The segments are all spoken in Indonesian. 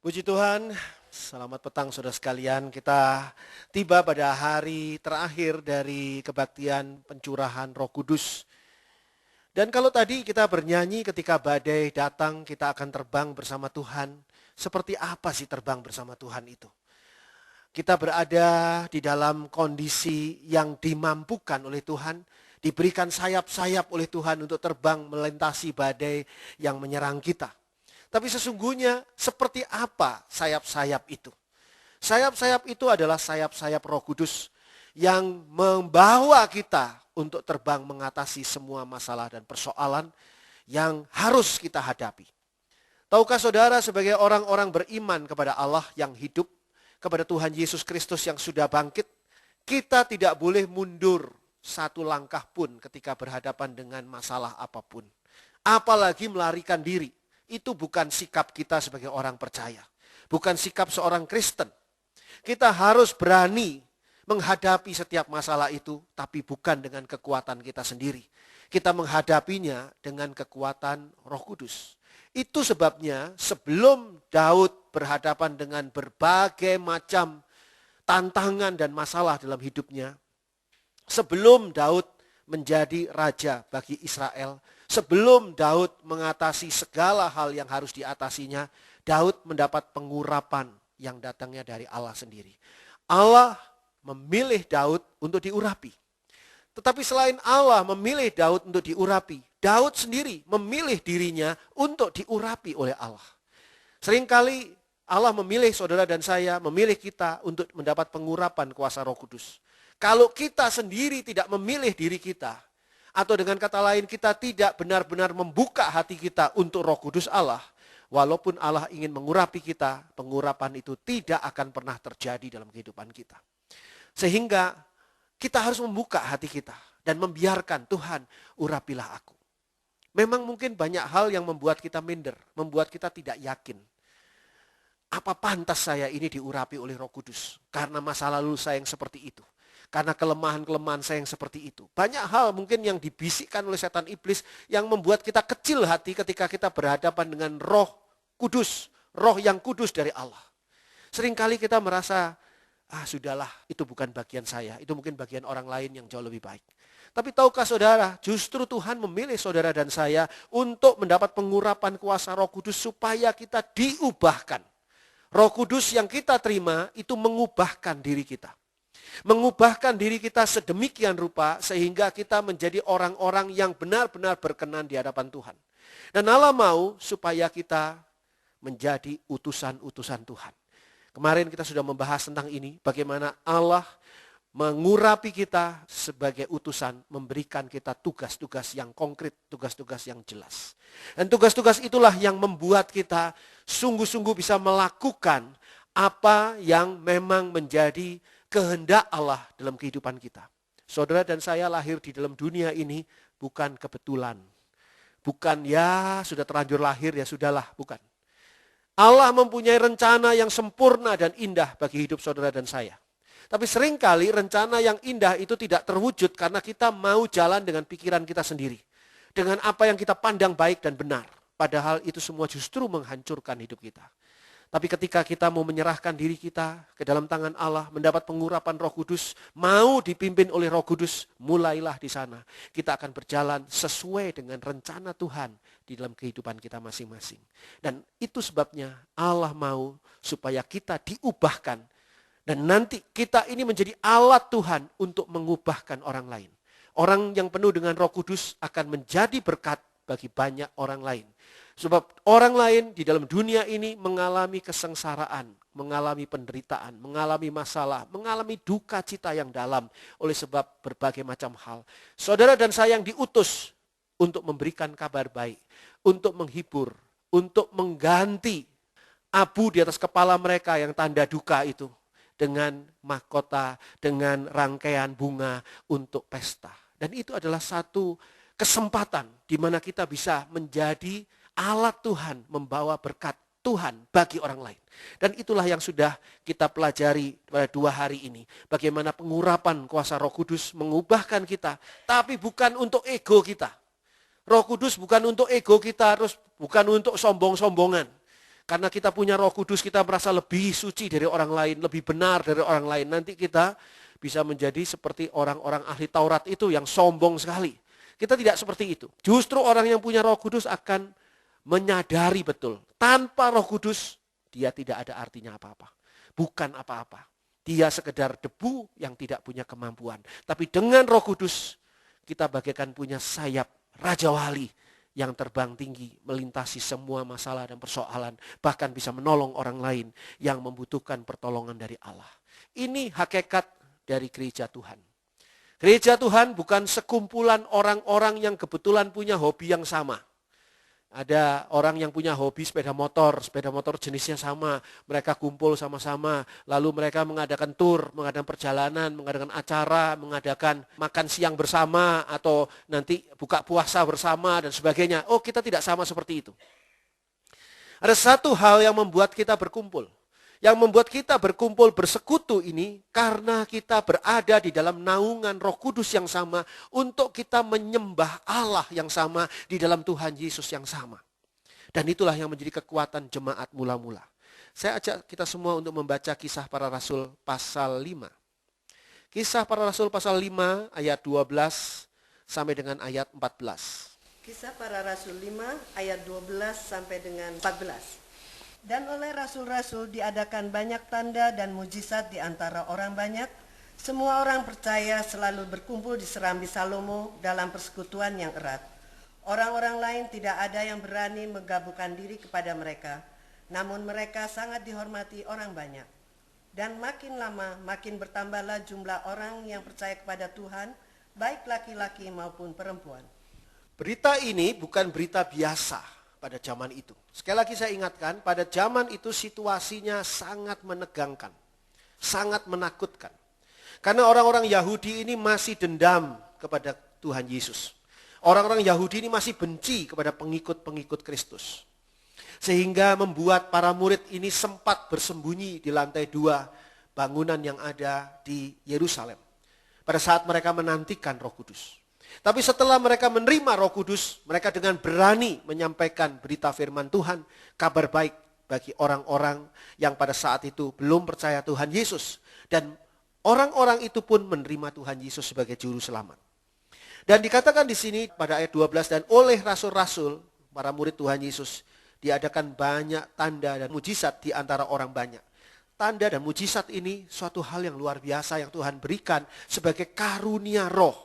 Puji Tuhan, selamat petang saudara sekalian. Kita tiba pada hari terakhir dari kebaktian pencurahan Roh Kudus. Dan kalau tadi kita bernyanyi ketika badai datang kita akan terbang bersama Tuhan. Seperti apa sih terbang bersama Tuhan itu? Kita berada di dalam kondisi yang dimampukan oleh Tuhan. Diberikan sayap-sayap oleh Tuhan untuk terbang melintasi badai yang menyerang kita. Tapi sesungguhnya seperti apa sayap-sayap itu? Sayap-sayap itu adalah sayap-sayap Roh Kudus yang membawa kita untuk terbang mengatasi semua masalah dan persoalan yang harus kita hadapi. Tahukah saudara, sebagai orang-orang beriman kepada Allah yang hidup, kepada Tuhan Yesus Kristus yang sudah bangkit, kita tidak boleh mundur satu langkah pun ketika berhadapan dengan masalah apapun. Apalagi melarikan diri. Itu bukan sikap kita sebagai orang percaya. Bukan sikap seorang Kristen. Kita harus berani menghadapi setiap masalah itu, tapi bukan dengan kekuatan kita sendiri. Kita menghadapinya dengan kekuatan Roh Kudus. Itu sebabnya sebelum Daud berhadapan dengan berbagai macam tantangan dan masalah dalam hidupnya, sebelum Daud menjadi raja bagi Israel, sebelum Daud mengatasi segala hal yang harus diatasinya, Daud mendapat pengurapan yang datangnya dari Allah sendiri. Allah memilih Daud untuk diurapi. Tetapi selain Allah memilih Daud untuk diurapi, Daud sendiri memilih dirinya untuk diurapi oleh Allah. Seringkali Allah memilih saudara dan saya, memilih kita untuk mendapat pengurapan kuasa Roh Kudus. Kalau kita sendiri tidak memilih diri kita, atau dengan kata lain kita tidak benar-benar membuka hati kita untuk Roh Kudus Allah, walaupun Allah ingin mengurapi kita, pengurapan itu tidak akan pernah terjadi dalam kehidupan kita. Sehingga kita harus membuka hati kita dan membiarkan Tuhan, urapilah aku. Memang mungkin banyak hal yang membuat kita minder, membuat kita tidak yakin. Apa pantas saya ini diurapi oleh Roh Kudus? Karena masa lalu saya yang seperti itu. Karena kelemahan-kelemahan saya yang seperti itu. Banyak hal mungkin yang dibisikkan oleh setan iblis yang membuat kita kecil hati ketika kita berhadapan dengan Roh Kudus. Roh yang kudus dari Allah. Seringkali kita merasa, sudahlah, itu bukan bagian saya. Itu mungkin bagian orang lain yang jauh lebih baik. Tapi tahukah saudara, justru Tuhan memilih saudara dan saya untuk mendapat pengurapan kuasa Roh Kudus supaya kita diubahkan. Roh Kudus yang kita terima itu mengubahkan diri kita. Mengubahkan diri kita sedemikian rupa sehingga kita menjadi orang-orang yang benar-benar berkenan di hadapan Tuhan. Dan Allah mau supaya kita menjadi utusan-utusan Tuhan. Kemarin kita sudah membahas tentang ini, bagaimana Allah mengurapi kita sebagai utusan, memberikan kita tugas-tugas yang konkret, tugas-tugas yang jelas. Dan tugas-tugas itulah yang membuat kita sungguh-sungguh bisa melakukan apa yang memang menjadi kehendak Allah dalam kehidupan kita. Saudara dan saya lahir di dalam dunia ini bukan kebetulan. Bukan sudah terlanjur lahir ya sudahlah, bukan. Allah mempunyai rencana yang sempurna dan indah bagi hidup saudara dan saya. Tapi seringkali rencana yang indah itu tidak terwujud karena kita mau jalan dengan pikiran kita sendiri. Dengan apa yang kita pandang baik dan benar. Padahal itu semua justru menghancurkan hidup kita. Tapi ketika kita mau menyerahkan diri kita ke dalam tangan Allah, mendapat pengurapan Roh Kudus, mau dipimpin oleh Roh Kudus, mulailah di sana. Kita akan berjalan sesuai dengan rencana Tuhan di dalam kehidupan kita masing-masing. Dan itu sebabnya Allah mau supaya kita diubahkan. Dan nanti kita ini menjadi alat Tuhan untuk mengubahkan orang lain. Orang yang penuh dengan Roh Kudus akan menjadi berkat bagi banyak orang lain. Sebab orang lain di dalam dunia ini mengalami kesengsaraan, mengalami penderitaan, mengalami masalah, mengalami duka cita yang dalam oleh sebab berbagai macam hal. Saudara dan saya yang diutus untuk memberikan kabar baik, untuk menghibur, untuk mengganti abu di atas kepala mereka yang tanda duka itu dengan mahkota, dengan rangkaian bunga untuk pesta. Dan itu adalah satu kesempatan di mana kita bisa menjadi alat Tuhan membawa berkat Tuhan bagi orang lain. Dan itulah yang sudah kita pelajari pada 2 hari ini. Bagaimana pengurapan kuasa Roh Kudus mengubahkan kita. Tapi bukan untuk ego kita. Roh Kudus bukan untuk ego kita, terus bukan untuk sombong-sombongan. Karena kita punya Roh Kudus, kita merasa lebih suci dari orang lain, lebih benar dari orang lain. Nanti kita bisa menjadi seperti orang-orang ahli Taurat itu yang sombong sekali. Kita tidak seperti itu. Justru orang yang punya Roh Kudus akan menyadari betul. Tanpa Roh Kudus, dia tidak ada artinya apa-apa. Bukan apa-apa. Dia sekedar debu yang tidak punya kemampuan. Tapi dengan Roh Kudus, kita bagaikan punya sayap Raja Wali yang terbang tinggi, melintasi semua masalah dan persoalan, bahkan bisa menolong orang lain yang membutuhkan pertolongan dari Allah. Ini hakikat dari gereja Tuhan. Gereja Tuhan bukan sekumpulan orang-orang yang kebetulan punya hobi yang sama. Ada orang yang punya hobi sepeda motor jenisnya sama, mereka kumpul sama-sama, lalu mereka mengadakan tur, mengadakan perjalanan, mengadakan acara, mengadakan makan siang bersama, atau nanti buka puasa bersama dan sebagainya. Oh, kita tidak sama seperti itu. Ada satu hal yang membuat kita berkumpul. Yang membuat kita berkumpul bersekutu ini karena kita berada di dalam naungan Roh Kudus yang sama untuk kita menyembah Allah yang sama di dalam Tuhan Yesus yang sama. Dan itulah yang menjadi kekuatan jemaat mula-mula. Saya ajak kita semua untuk membaca Kisah Para Rasul pasal 5. Kisah Para Rasul pasal 5 ayat 12 sampai dengan ayat 14. Kisah Para Rasul 5 ayat 12 sampai dengan 14. Dan oleh rasul-rasul diadakan banyak tanda dan mujizat di antara orang banyak. Semua orang percaya selalu berkumpul di serambi Salomo dalam persekutuan yang erat. Orang-orang lain tidak ada yang berani menggabungkan diri kepada mereka. Namun mereka sangat dihormati orang banyak. Dan makin lama makin bertambahlah jumlah orang yang percaya kepada Tuhan, baik laki-laki maupun perempuan. Berita ini bukan berita biasa pada zaman itu. Sekali lagi saya ingatkan, pada zaman itu situasinya sangat menegangkan, sangat menakutkan. Karena orang-orang Yahudi ini masih dendam kepada Tuhan Yesus. Orang-orang Yahudi ini masih benci kepada pengikut-pengikut Kristus. Sehingga membuat para murid ini sempat bersembunyi di lantai 2 bangunan yang ada di Yerusalem. Pada saat mereka menantikan Roh Kudus. Tapi setelah mereka menerima Roh Kudus, mereka dengan berani menyampaikan berita firman Tuhan, kabar baik bagi orang-orang yang pada saat itu belum percaya Tuhan Yesus. Dan orang-orang itu pun menerima Tuhan Yesus sebagai juru selamat. Dan dikatakan di sini pada ayat 12, dan oleh rasul-rasul, para murid Tuhan Yesus, diadakan banyak tanda dan mujizat di antara orang banyak. Tanda dan mujizat ini suatu hal yang luar biasa yang Tuhan berikan sebagai karunia roh.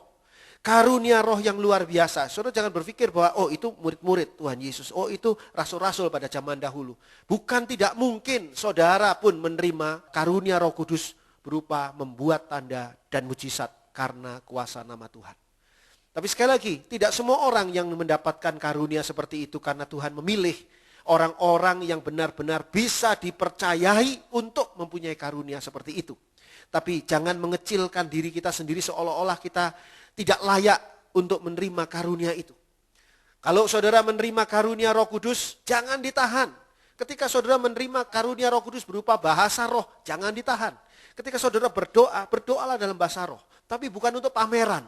Karunia roh yang luar biasa. Saudara jangan berpikir bahwa oh itu murid-murid Tuhan Yesus. Oh itu rasul-rasul pada zaman dahulu. Bukan tidak mungkin saudara pun menerima karunia Roh Kudus berupa membuat tanda dan mujizat karena kuasa nama Tuhan. Tapi sekali lagi, tidak semua orang yang mendapatkan karunia seperti itu karena Tuhan memilih orang-orang yang benar-benar bisa dipercayai untuk mempunyai karunia seperti itu. Tapi jangan mengecilkan diri kita sendiri seolah-olah kita tidak layak untuk menerima karunia itu. Kalau saudara menerima karunia Roh Kudus, jangan ditahan. Ketika saudara menerima karunia Roh Kudus berupa bahasa roh, jangan ditahan. Ketika saudara berdoa, berdoalah dalam bahasa roh. Tapi bukan untuk pameran.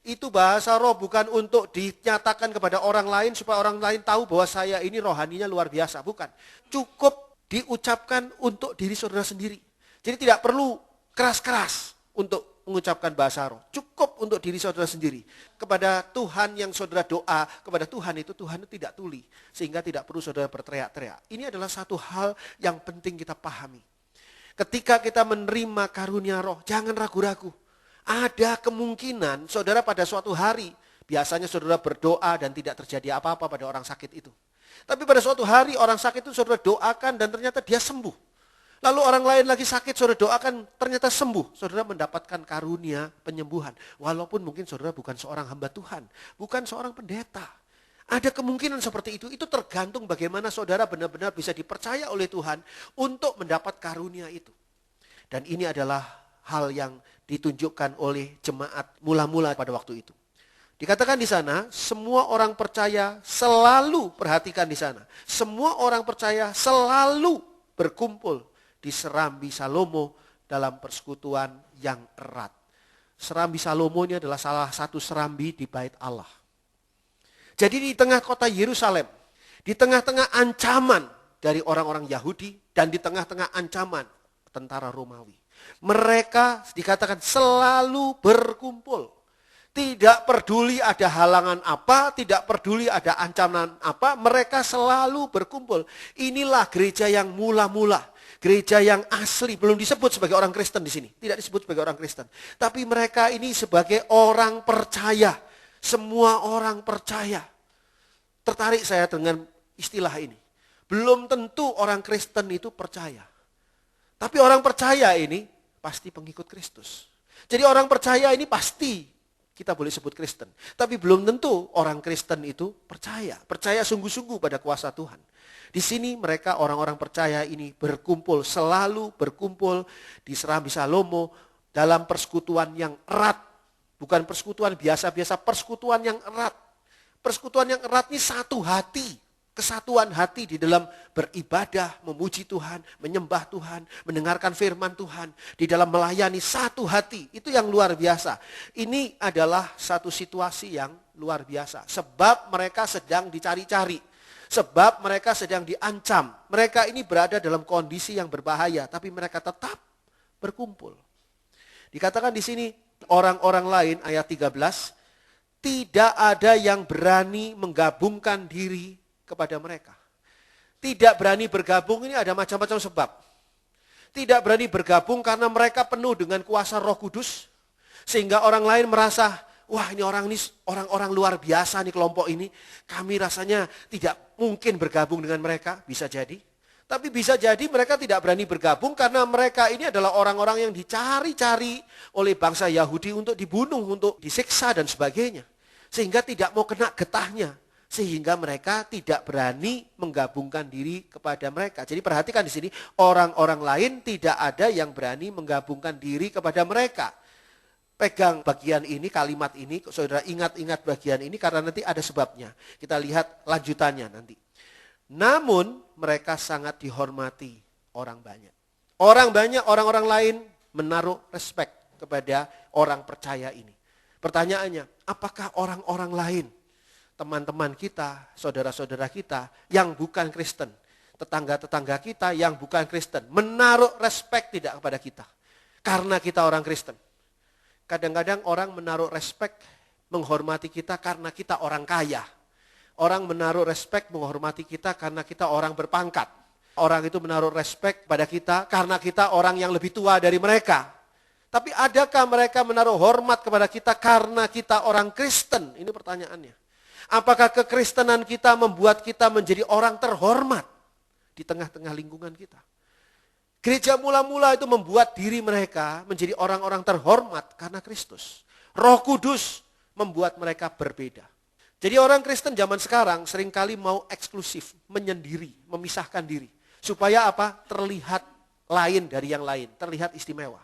Itu bahasa roh bukan untuk dinyatakan kepada orang lain supaya orang lain tahu bahwa saya ini rohaninya luar biasa. Bukan. Cukup diucapkan untuk diri saudara sendiri. Jadi tidak perlu keras-keras untuk mengucapkan bahasa roh. Cukup untuk diri saudara sendiri. Kepada Tuhan yang saudara doa, kepada Tuhan itu tidak tuli. Sehingga tidak perlu saudara berteriak-teriak. Ini adalah satu hal yang penting kita pahami. Ketika kita menerima karunia roh, jangan ragu-ragu. Ada kemungkinan saudara pada suatu hari, biasanya saudara berdoa dan tidak terjadi apa-apa pada orang sakit itu. Tapi pada suatu hari orang sakit itu saudara doakan dan ternyata dia sembuh. Lalu orang lain lagi sakit, saudara doakan, ternyata sembuh. Saudara mendapatkan karunia penyembuhan. Walaupun mungkin saudara bukan seorang hamba Tuhan, bukan seorang pendeta. Ada kemungkinan seperti itu. Itu tergantung bagaimana saudara benar-benar bisa dipercaya oleh Tuhan untuk mendapat karunia itu. Dan ini adalah hal yang ditunjukkan oleh jemaat mula-mula pada waktu itu. Dikatakan di sana, semua orang percaya selalu, perhatikan di sana, semua orang percaya selalu berkumpul di serambi Salomo dalam persekutuan yang erat. Serambi Salomo ini adalah salah satu serambi di bait Allah. Jadi di tengah kota Yerusalem, di tengah-tengah ancaman dari orang-orang Yahudi dan di tengah-tengah ancaman tentara Romawi. Mereka dikatakan selalu berkumpul. Tidak peduli ada halangan apa, tidak peduli ada ancaman apa, mereka selalu berkumpul. Inilah gereja yang mula-mula, gereja yang asli, belum disebut sebagai orang Kristen di sini, tidak disebut sebagai orang Kristen. Tapi mereka ini sebagai orang percaya, semua orang percaya. Tertarik saya dengan istilah ini. Belum tentu orang Kristen itu percaya. Tapi orang percaya ini pasti pengikut Kristus. Jadi orang percaya ini pasti kita boleh sebut Kristen. Tapi belum tentu orang Kristen itu percaya. Percaya sungguh-sungguh pada kuasa Tuhan. Di sini mereka orang-orang percaya ini berkumpul, selalu berkumpul di Serambi Salomo dalam persekutuan yang erat. Bukan persekutuan biasa-biasa, persekutuan yang erat. Persekutuan yang erat ini satu hati. Kesatuan hati di dalam beribadah, memuji Tuhan, menyembah Tuhan, mendengarkan firman Tuhan. Di dalam melayani satu hati, itu yang luar biasa. Ini adalah satu situasi yang luar biasa. Sebab mereka sedang dicari-cari. Sebab mereka sedang diancam. Mereka ini berada dalam kondisi yang berbahaya, tapi mereka tetap berkumpul. Dikatakan di sini orang-orang lain ayat 13, tidak ada yang berani menggabungkan diri kepada mereka. Tidak berani bergabung ini ada macam-macam sebab. Tidak berani bergabung karena mereka penuh dengan kuasa Roh Kudus. Sehingga orang lain merasa, wah ini orang-orang luar biasa nih kelompok ini. Kami rasanya tidak mungkin bergabung dengan mereka, bisa jadi. Tapi bisa jadi mereka tidak berani bergabung karena mereka ini adalah orang-orang yang dicari-cari oleh bangsa Yahudi untuk dibunuh, untuk disiksa dan sebagainya. Sehingga tidak mau kena getahnya. Sehingga mereka tidak berani menggabungkan diri kepada mereka. Jadi perhatikan di sini, orang-orang lain tidak ada yang berani menggabungkan diri kepada mereka. Pegang bagian ini, kalimat ini, saudara ingat-ingat bagian ini karena nanti ada sebabnya. Kita lihat lanjutannya nanti. Namun mereka sangat dihormati orang banyak. Orang banyak, orang-orang lain menaruh respek kepada orang percaya ini. Pertanyaannya, apakah orang-orang lain, teman-teman kita, saudara-saudara kita yang bukan Kristen, tetangga-tetangga kita yang bukan Kristen, menaruh respek tidak kepada kita karena kita orang Kristen? Kadang-kadang orang menaruh respek, menghormati kita karena kita orang kaya. Orang menaruh respek, menghormati kita karena kita orang berpangkat. Orang itu menaruh respek pada kita karena kita orang yang lebih tua dari mereka. Tapi adakah mereka menaruh hormat kepada kita karena kita orang Kristen? Ini pertanyaannya. Apakah kekristenan kita membuat kita menjadi orang terhormat di tengah-tengah lingkungan kita? Gereja mula-mula itu membuat diri mereka menjadi orang-orang terhormat karena Kristus. Roh Kudus membuat mereka berbeda. Jadi orang Kristen zaman sekarang seringkali mau eksklusif, menyendiri, memisahkan diri. Supaya apa? Terlihat lain dari yang lain, terlihat istimewa.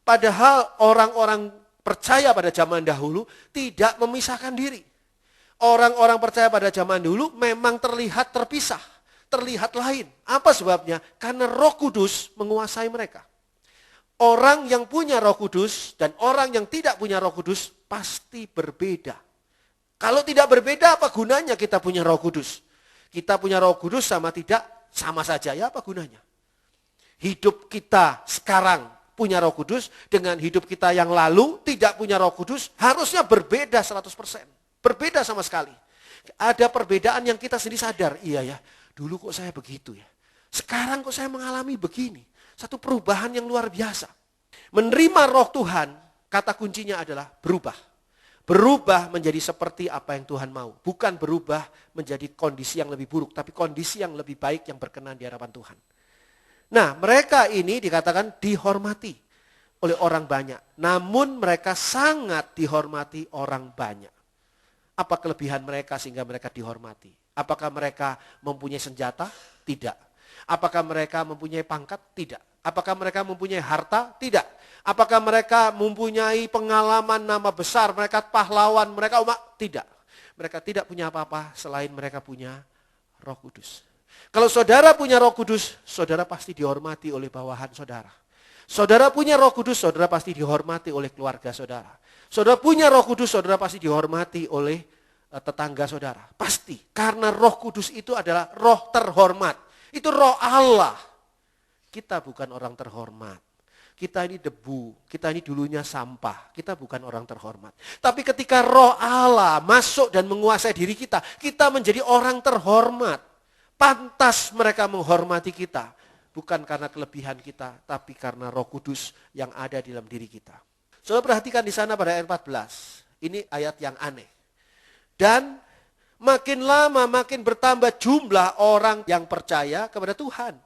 Padahal orang-orang percaya pada zaman dahulu tidak memisahkan diri. Orang-orang percaya pada zaman dulu memang terlihat terpisah, terlihat lain. Apa sebabnya? Karena Roh Kudus menguasai mereka. Orang yang punya Roh Kudus dan orang yang tidak punya Roh Kudus pasti berbeda. Kalau tidak berbeda, apa gunanya kita punya Roh Kudus? Kita punya Roh Kudus sama tidak, sama saja, ya apa gunanya? Hidup kita sekarang punya Roh Kudus dengan hidup kita yang lalu tidak punya Roh Kudus harusnya berbeda 100%. Berbeda sama sekali. Ada perbedaan yang kita sendiri sadar. Iya ya, dulu kok saya begitu ya. Sekarang kok saya mengalami begini. Satu perubahan yang luar biasa. Menerima Roh Tuhan, kata kuncinya adalah berubah. Berubah menjadi seperti apa yang Tuhan mau. Bukan berubah menjadi kondisi yang lebih buruk, tapi kondisi yang lebih baik yang berkenan di hadapan Tuhan. Nah, mereka ini dikatakan dihormati oleh orang banyak. Namun mereka sangat dihormati orang banyak. Apa kelebihan mereka sehingga mereka dihormati? Apakah mereka mempunyai senjata? Tidak. Apakah mereka mempunyai pangkat? Tidak. Apakah mereka mempunyai harta? Tidak. Apakah mereka mempunyai pengalaman nama besar? Mereka pahlawan, mereka umat? Tidak. Mereka tidak punya apa-apa selain mereka punya Roh Kudus. Kalau saudara punya Roh Kudus, saudara pasti dihormati oleh bawahan saudara. Saudara punya Roh Kudus, saudara pasti dihormati oleh keluarga saudara. Saudara punya Roh Kudus, saudara pasti dihormati oleh tetangga saudara. Pasti. Karena Roh Kudus itu adalah roh terhormat. Itu roh Allah. Kita bukan orang terhormat. Kita ini debu, kita ini dulunya sampah. Kita bukan orang terhormat. Tapi ketika roh Allah masuk dan menguasai diri kita, kita menjadi orang terhormat. Pantas mereka menghormati kita. Bukan karena kelebihan kita, tapi karena Roh Kudus yang ada di dalam diri kita. Saudara perhatikan di sana pada ayat 14. Ini ayat yang aneh. Dan makin lama makin bertambah jumlah orang yang percaya kepada Tuhan.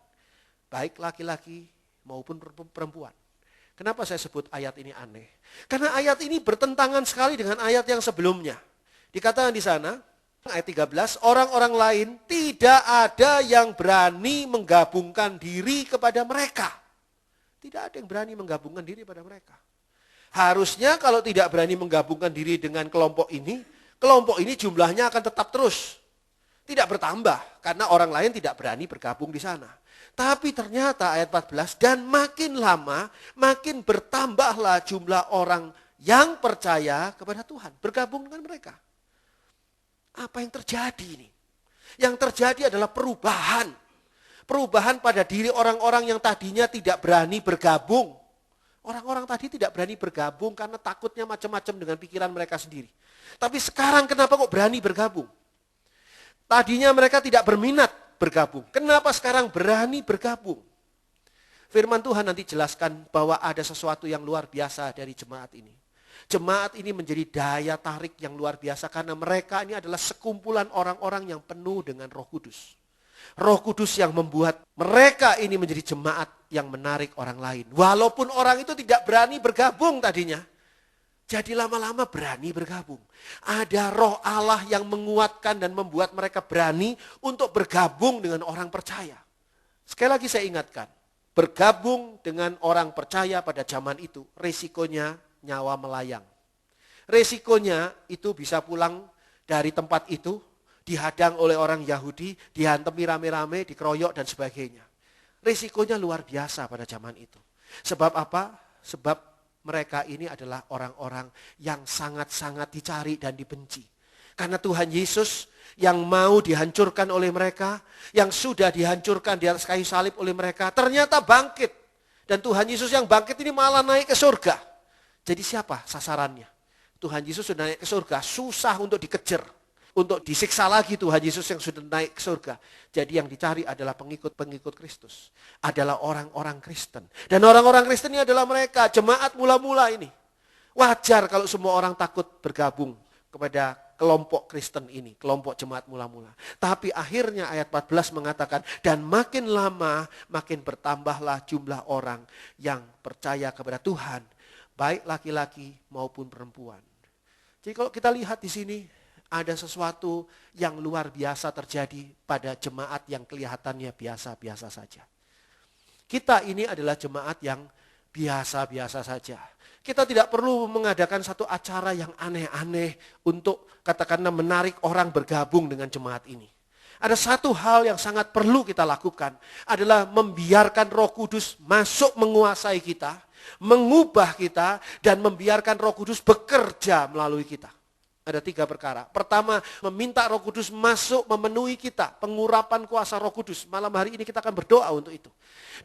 Baik laki-laki maupun perempuan. Kenapa saya sebut ayat ini aneh? Karena ayat ini bertentangan sekali dengan ayat yang sebelumnya. Dikatakan di sana, ayat 13, orang-orang lain tidak ada yang berani menggabungkan diri kepada mereka. Tidak ada yang berani menggabungkan diri pada mereka. Harusnya kalau tidak berani menggabungkan diri dengan kelompok ini jumlahnya akan tetap terus. Tidak bertambah, karena orang lain tidak berani bergabung di sana. Tapi ternyata ayat 14, dan makin lama, makin bertambahlah jumlah orang yang percaya kepada Tuhan. Bergabung dengan mereka. Apa yang terjadi ini? Yang terjadi adalah perubahan. Perubahan pada diri orang-orang yang tadinya tidak berani bergabung. Orang-orang tadi tidak berani bergabung karena takutnya macam-macam dengan pikiran mereka sendiri. Tapi sekarang kenapa kok berani bergabung? Tadinya mereka tidak berminat bergabung. Kenapa sekarang berani bergabung? Firman Tuhan nanti jelaskan bahwa ada sesuatu yang luar biasa dari jemaat ini. Jemaat ini menjadi daya tarik yang luar biasa karena mereka ini adalah sekumpulan orang-orang yang penuh dengan Roh Kudus. Roh Kudus yang membuat mereka ini menjadi jemaat yang menarik orang lain. Walaupun orang itu tidak berani bergabung tadinya. Jadi lama-lama berani bergabung. Ada roh Allah yang menguatkan dan membuat mereka berani untuk bergabung dengan orang percaya. Sekali lagi saya ingatkan, bergabung dengan orang percaya pada zaman itu, resikonya nyawa melayang. Resikonya itu bisa pulang dari tempat itu, dihadang oleh orang Yahudi, dihantemi rame-rame, dikeroyok dan sebagainya. Resikonya luar biasa pada zaman itu. Sebab apa? Sebab mereka ini adalah orang-orang yang sangat-sangat dicari dan dibenci. Karena Tuhan Yesus yang mau dihancurkan oleh mereka, yang sudah dihancurkan di atas kayu salib oleh mereka, ternyata bangkit. Dan Tuhan Yesus yang bangkit ini malah naik ke surga. Jadi siapa sasarannya? Tuhan Yesus sudah naik ke surga, susah untuk dikejar. Untuk disiksa lagi Tuhan Yesus yang sudah naik ke surga. Jadi yang dicari adalah pengikut-pengikut Kristus. Adalah orang-orang Kristen. Dan orang-orang Kristen ini adalah mereka, jemaat mula-mula ini. Wajar kalau semua orang takut bergabung kepada kelompok Kristen ini. Kelompok jemaat mula-mula. Tapi akhirnya ayat 14 mengatakan, dan makin lama makin bertambahlah jumlah orang yang percaya kepada Tuhan. Baik laki-laki maupun perempuan. Jadi kalau kita lihat di sini, ada sesuatu yang luar biasa terjadi pada jemaat yang kelihatannya biasa-biasa saja. Kita ini adalah jemaat yang biasa-biasa saja. Kita tidak perlu mengadakan satu acara yang aneh-aneh untuk katakanlah menarik orang bergabung dengan jemaat ini. Ada satu hal yang sangat perlu kita lakukan adalah membiarkan Roh Kudus masuk menguasai kita, mengubah kita, dan membiarkan Roh Kudus bekerja melalui kita. Ada 3 perkara. Pertama, meminta Roh Kudus masuk memenuhi kita. Pengurapan kuasa Roh Kudus. Malam hari ini kita akan berdoa untuk itu.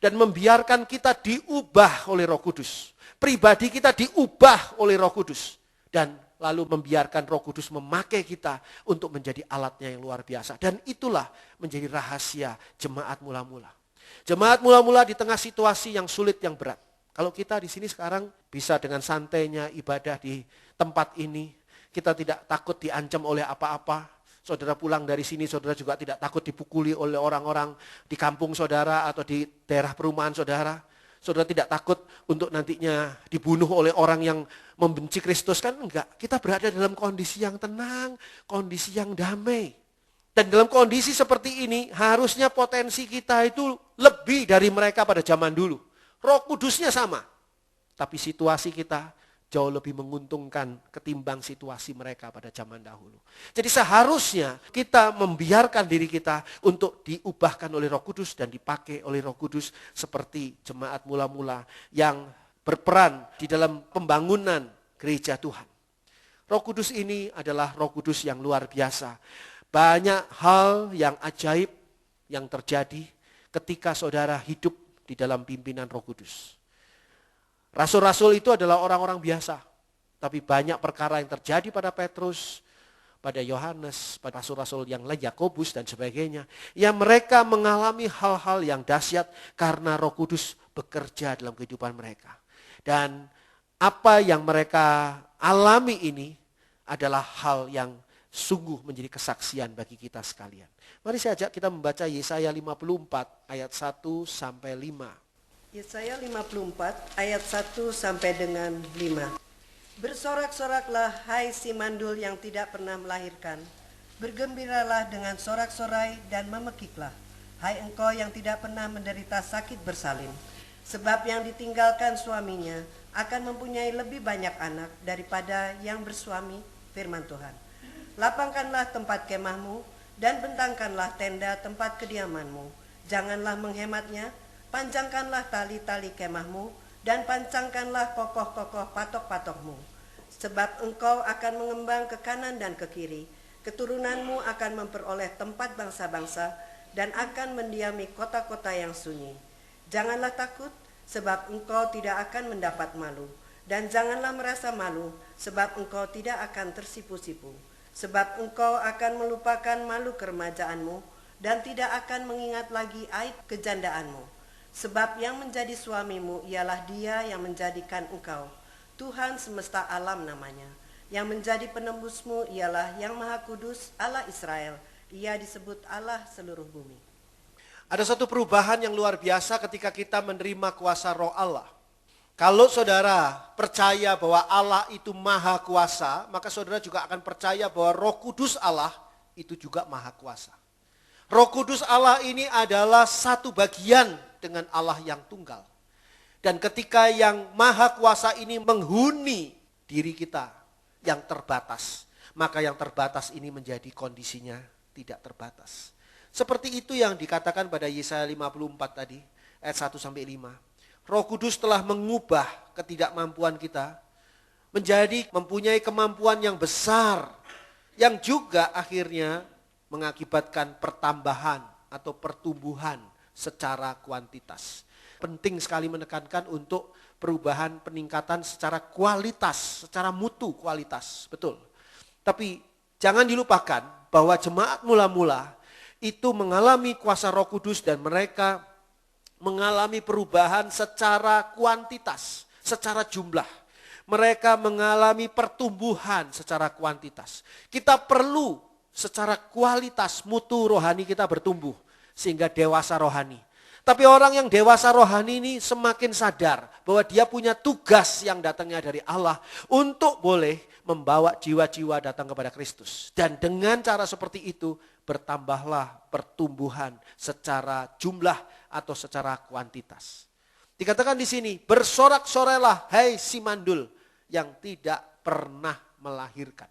Dan membiarkan kita diubah oleh Roh Kudus. Pribadi kita diubah oleh Roh Kudus. Dan lalu membiarkan Roh Kudus memakai kita untuk menjadi alatnya yang luar biasa. Dan itulah menjadi rahasia jemaat mula-mula. Jemaat mula-mula di tengah situasi yang sulit, yang berat. Kalau kita di sini sekarang bisa dengan santainya ibadah di tempat ini. Kita tidak takut diancam oleh apa-apa. Saudara pulang dari sini, saudara juga tidak takut dipukuli oleh orang-orang di kampung saudara atau di daerah perumahan saudara. Saudara tidak takut untuk nantinya dibunuh oleh orang yang membenci Kristus, kan enggak. Kita berada dalam kondisi yang tenang, kondisi yang damai. Dan dalam kondisi seperti ini, harusnya potensi kita itu lebih dari mereka pada zaman dulu. Roh Kudusnya sama, tapi situasi kita jauh lebih menguntungkan ketimbang situasi mereka pada zaman dahulu. Jadi seharusnya kita membiarkan diri kita untuk diubahkan oleh Roh Kudus dan dipakai oleh Roh Kudus seperti jemaat mula-mula yang berperan di dalam pembangunan gereja Tuhan. Roh Kudus ini adalah Roh Kudus yang luar biasa. Banyak hal yang ajaib yang terjadi ketika saudara hidup di dalam pimpinan Roh Kudus. Rasul-rasul itu adalah orang-orang biasa, tapi banyak perkara yang terjadi pada Petrus, pada Yohanes, pada rasul-rasul yang lain, Yakobus dan sebagainya, yang mereka mengalami hal-hal yang dahsyat karena Roh Kudus bekerja dalam kehidupan mereka. Dan apa yang mereka alami ini adalah hal yang sungguh menjadi kesaksian bagi kita sekalian. Mari saya ajak kita membaca Yesaya 54 ayat 1 sampai 5. Yesaya 54 ayat 1 sampai dengan 5. Bersorak-soraklah hai si mandul yang tidak pernah melahirkan. Bergembiralah dengan sorak-sorai dan memekiklah. Hai engkau yang tidak pernah menderita sakit bersalin. Sebab yang ditinggalkan suaminya akan mempunyai lebih banyak anak daripada yang bersuami, firman Tuhan. Lapangkanlah tempat kemahmu dan bentangkanlah tenda tempat kediamanmu. Janganlah menghematnya. Panjangkanlah tali-tali kemahmu dan pancangkanlah kokoh-kokoh patok-patokmu. Sebab engkau akan mengembang ke kanan dan ke kiri. Keturunanmu akan memperoleh tempat bangsa-bangsa dan akan mendiami kota-kota yang sunyi. Janganlah takut, sebab engkau tidak akan mendapat malu. Dan janganlah merasa malu, sebab engkau tidak akan tersipu-sipu. Sebab engkau akan melupakan malu keremajaanmu dan tidak akan mengingat lagi aib kejandaanmu. Sebab yang menjadi suamimu ialah Dia yang menjadikan engkau. Tuhan semesta alam namanya. Yang menjadi penembusmu ialah Yang Maha Kudus, Allah Israel. Ia disebut Allah seluruh bumi. Ada satu perubahan yang luar biasa ketika kita menerima kuasa Roh Allah. Kalau saudara percaya bahwa Allah itu maha kuasa, maka saudara juga akan percaya bahwa Roh Kudus Allah itu juga maha kuasa. Roh Kudus Allah ini adalah satu bagian dengan Allah yang tunggal. Dan ketika yang maha kuasa ini menghuni diri kita yang terbatas, maka yang terbatas ini menjadi kondisinya tidak terbatas. Seperti itu yang dikatakan pada Yesaya 54 tadi, ayat 1 sampai 5. Roh Kudus telah mengubah ketidakmampuan kita menjadi mempunyai kemampuan yang besar, yang juga akhirnya mengakibatkan pertambahan atau pertumbuhan secara kuantitas. Penting sekali menekankan untuk perubahan peningkatan secara kualitas, secara mutu kualitas, betul. Tapi jangan dilupakan bahwa jemaat mula-mula itu mengalami kuasa Roh Kudus dan mereka mengalami perubahan secara kuantitas, secara jumlah. Mereka mengalami pertumbuhan secara kuantitas. Kita perlu secara kualitas mutu rohani kita bertumbuh sehingga dewasa rohani. Tapi orang yang dewasa rohani ini semakin sadar bahwa dia punya tugas yang datangnya dari Allah untuk boleh membawa jiwa-jiwa datang kepada Kristus. Dan dengan cara seperti itu bertambahlah pertumbuhan secara jumlah atau secara kuantitas. Dikatakan di sini, bersorak-sorailah hai si mandul yang tidak pernah melahirkan.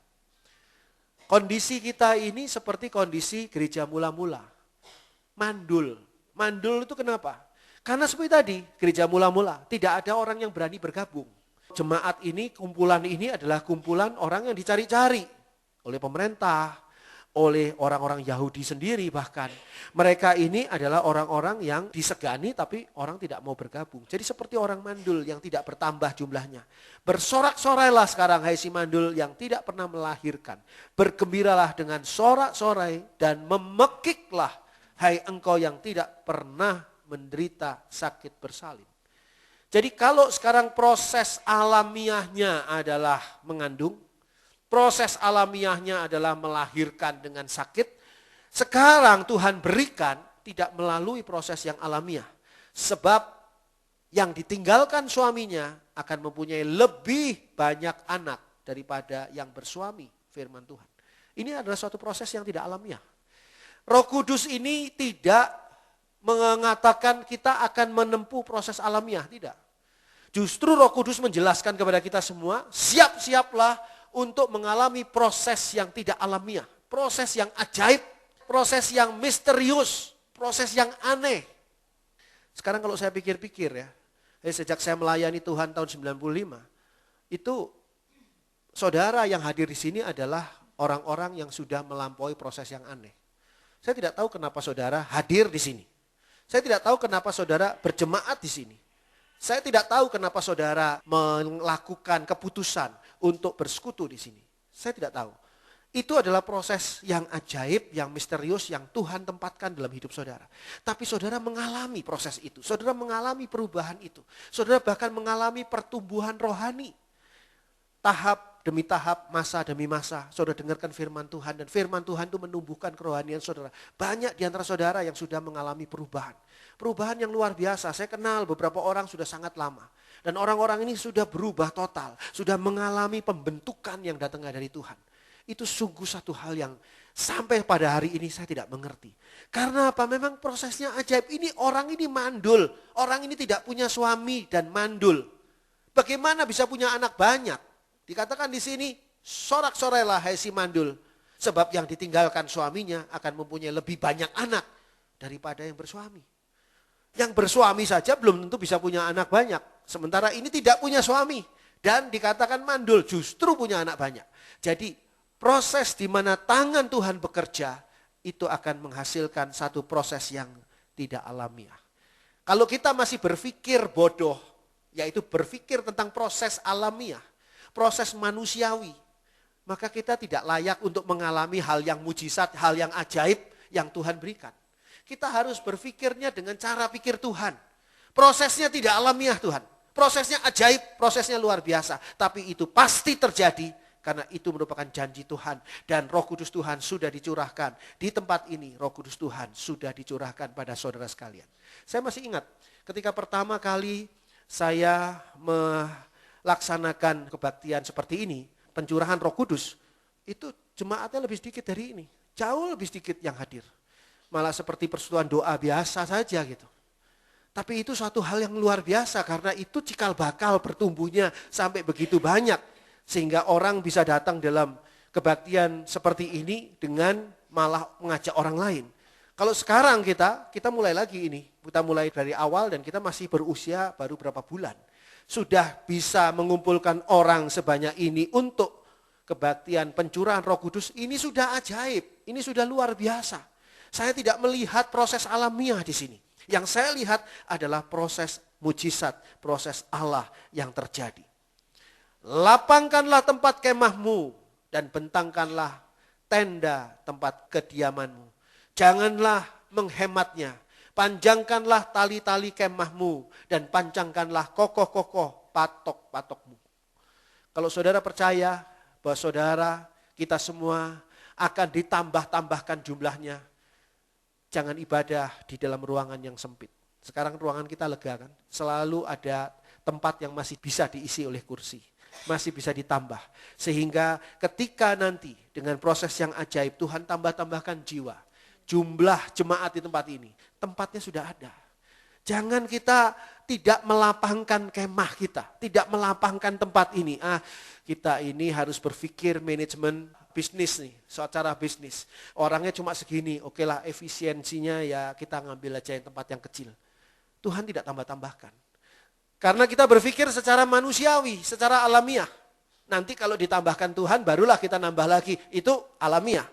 Kondisi kita ini seperti kondisi gereja mula-mula. Mandul. Mandul itu kenapa? Karena seperti tadi, gereja mula-mula tidak ada orang yang berani bergabung. Jemaat ini, kumpulan ini adalah kumpulan orang yang dicari-cari oleh pemerintah, oleh orang-orang Yahudi sendiri bahkan. Mereka ini adalah orang-orang yang disegani tapi orang tidak mau bergabung. Jadi seperti orang mandul yang tidak bertambah jumlahnya. Bersorak-sorailah sekarang hai si mandul yang tidak pernah melahirkan. Bergembiralah dengan sorak-sorai dan memekiklah hai engkau yang tidak pernah menderita sakit bersalin. Jadi kalau sekarang proses alamiahnya adalah mengandung, proses alamiahnya adalah melahirkan dengan sakit, sekarang Tuhan berikan tidak melalui proses yang alamiah. Sebab yang ditinggalkan suaminya akan mempunyai lebih banyak anak daripada yang bersuami, firman Tuhan. Ini adalah suatu proses yang tidak alamiah. Roh Kudus ini tidak mengatakan kita akan menempuh proses alamiah, tidak. Justru Roh Kudus menjelaskan kepada kita semua, siap-siaplah untuk mengalami proses yang tidak alamiah, proses yang ajaib, proses yang misterius, proses yang aneh. Sekarang kalau saya pikir-pikir ya, sejak saya melayani Tuhan tahun 95, itu saudara yang hadir di sini adalah orang-orang yang sudah melampaui proses yang aneh. Saya tidak tahu kenapa saudara hadir di sini. Saya tidak tahu kenapa saudara berjemaat di sini. Saya tidak tahu kenapa saudara melakukan keputusan untuk bersekutu di sini. Saya tidak tahu. Itu adalah proses yang ajaib, yang misterius, yang Tuhan tempatkan dalam hidup saudara. Tapi saudara mengalami proses itu. Saudara mengalami perubahan itu. Saudara bahkan mengalami pertumbuhan rohani. Tahap demi tahap, masa demi masa. Saudara dengarkan firman Tuhan. Dan firman Tuhan itu menumbuhkan kerohanian saudara. Banyak di antara saudara yang sudah mengalami perubahan. Perubahan yang luar biasa. Saya kenal beberapa orang sudah sangat lama. Dan orang-orang ini sudah berubah total. Sudah mengalami pembentukan yang datangnya dari Tuhan. Itu sungguh satu hal yang sampai pada hari ini saya tidak mengerti. Karena apa? Memang prosesnya ajaib. Ini orang ini mandul. Orang ini tidak punya suami dan mandul. Bagaimana bisa punya anak banyak? Dikatakan di sini, sorak-sorailah hai si mandul. Sebab yang ditinggalkan suaminya akan mempunyai lebih banyak anak daripada yang bersuami. Yang bersuami saja belum tentu bisa punya anak banyak. Sementara ini tidak punya suami. Dan dikatakan mandul, justru punya anak banyak. Jadi proses di mana tangan Tuhan bekerja, itu akan menghasilkan satu proses yang tidak alamiah. Kalau kita masih berpikir bodoh, yaitu berpikir tentang proses alamiah, proses manusiawi, maka kita tidak layak untuk mengalami hal yang mujizat, hal yang ajaib yang Tuhan berikan. Kita harus berpikirnya dengan cara pikir Tuhan. Prosesnya tidak alamiah Tuhan. Prosesnya ajaib, prosesnya luar biasa. Tapi itu pasti terjadi karena itu merupakan janji Tuhan. Dan Roh Kudus Tuhan sudah dicurahkan. Di tempat ini Roh Kudus Tuhan sudah dicurahkan pada saudara sekalian. Saya masih ingat ketika pertama kali saya melaksanakan kebaktian seperti ini, pencurahan Roh Kudus, itu jemaatnya lebih sedikit dari ini. Jauh lebih sedikit yang hadir. Malah seperti persekutuan doa biasa saja gitu. Tapi itu suatu hal yang luar biasa karena itu cikal bakal bertumbuhnya sampai begitu banyak. Sehingga orang bisa datang dalam kebaktian seperti ini dengan malah mengajak orang lain. Kalau sekarang kita mulai lagi ini. Kita mulai dari awal dan kita masih berusia baru berapa bulan. Sudah bisa mengumpulkan orang sebanyak ini untuk kebaktian pencurahan Roh Kudus. Ini sudah ajaib, ini sudah luar biasa. Saya tidak melihat proses alamiah di sini. Yang saya lihat adalah proses mujizat, proses Allah yang terjadi. Lapangkanlah tempat kemahmu dan bentangkanlah tenda tempat kediamanmu. Janganlah menghematnya. Panjangkanlah tali-tali kemahmu dan pancangkanlah kokoh-kokoh patok-patokmu. Kalau saudara percaya bahwa saudara, kita semua akan ditambah-tambahkan jumlahnya, jangan ibadah di dalam ruangan yang sempit. Sekarang ruangan kita lega kan? Selalu ada tempat yang masih bisa diisi oleh kursi. Masih bisa ditambah. Sehingga ketika nanti dengan proses yang ajaib Tuhan tambah-tambahkan jiwa. Jumlah jemaat di tempat ini. Tempatnya sudah ada. Jangan kita tidak melapangkan kemah kita. Tidak melapangkan tempat ini. Kita ini harus berpikir manajemen bisnis nih, secara bisnis. Orangnya cuma segini, oke lah efisiensinya ya kita ngambil aja yang tempat yang kecil. Tuhan tidak tambah-tambahkan. Karena kita berpikir secara manusiawi, secara alamiah. Nanti kalau ditambahkan Tuhan barulah kita nambah lagi, itu alamiah.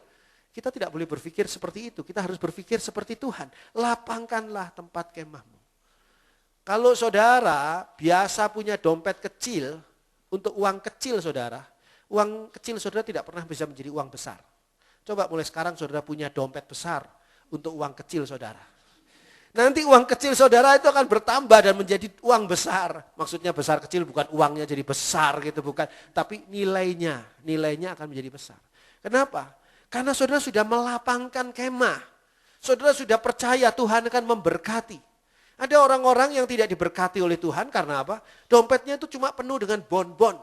Kita tidak boleh berpikir seperti itu, kita harus berpikir seperti Tuhan. Lapangkanlah tempat kemahmu. Kalau saudara biasa punya dompet kecil, untuk uang kecil saudara, uang kecil saudara tidak pernah bisa menjadi uang besar. Coba mulai sekarang saudara punya dompet besar untuk uang kecil saudara. Nanti uang kecil saudara itu akan bertambah dan menjadi uang besar. Maksudnya besar kecil bukan uangnya jadi besar gitu, bukan. Tapi nilainya akan menjadi besar. Kenapa? Karena saudara sudah melapangkan kemah. Saudara sudah percaya Tuhan akan memberkati. Ada orang-orang yang tidak diberkati oleh Tuhan karena apa? Dompetnya itu cuma penuh dengan bon-bon.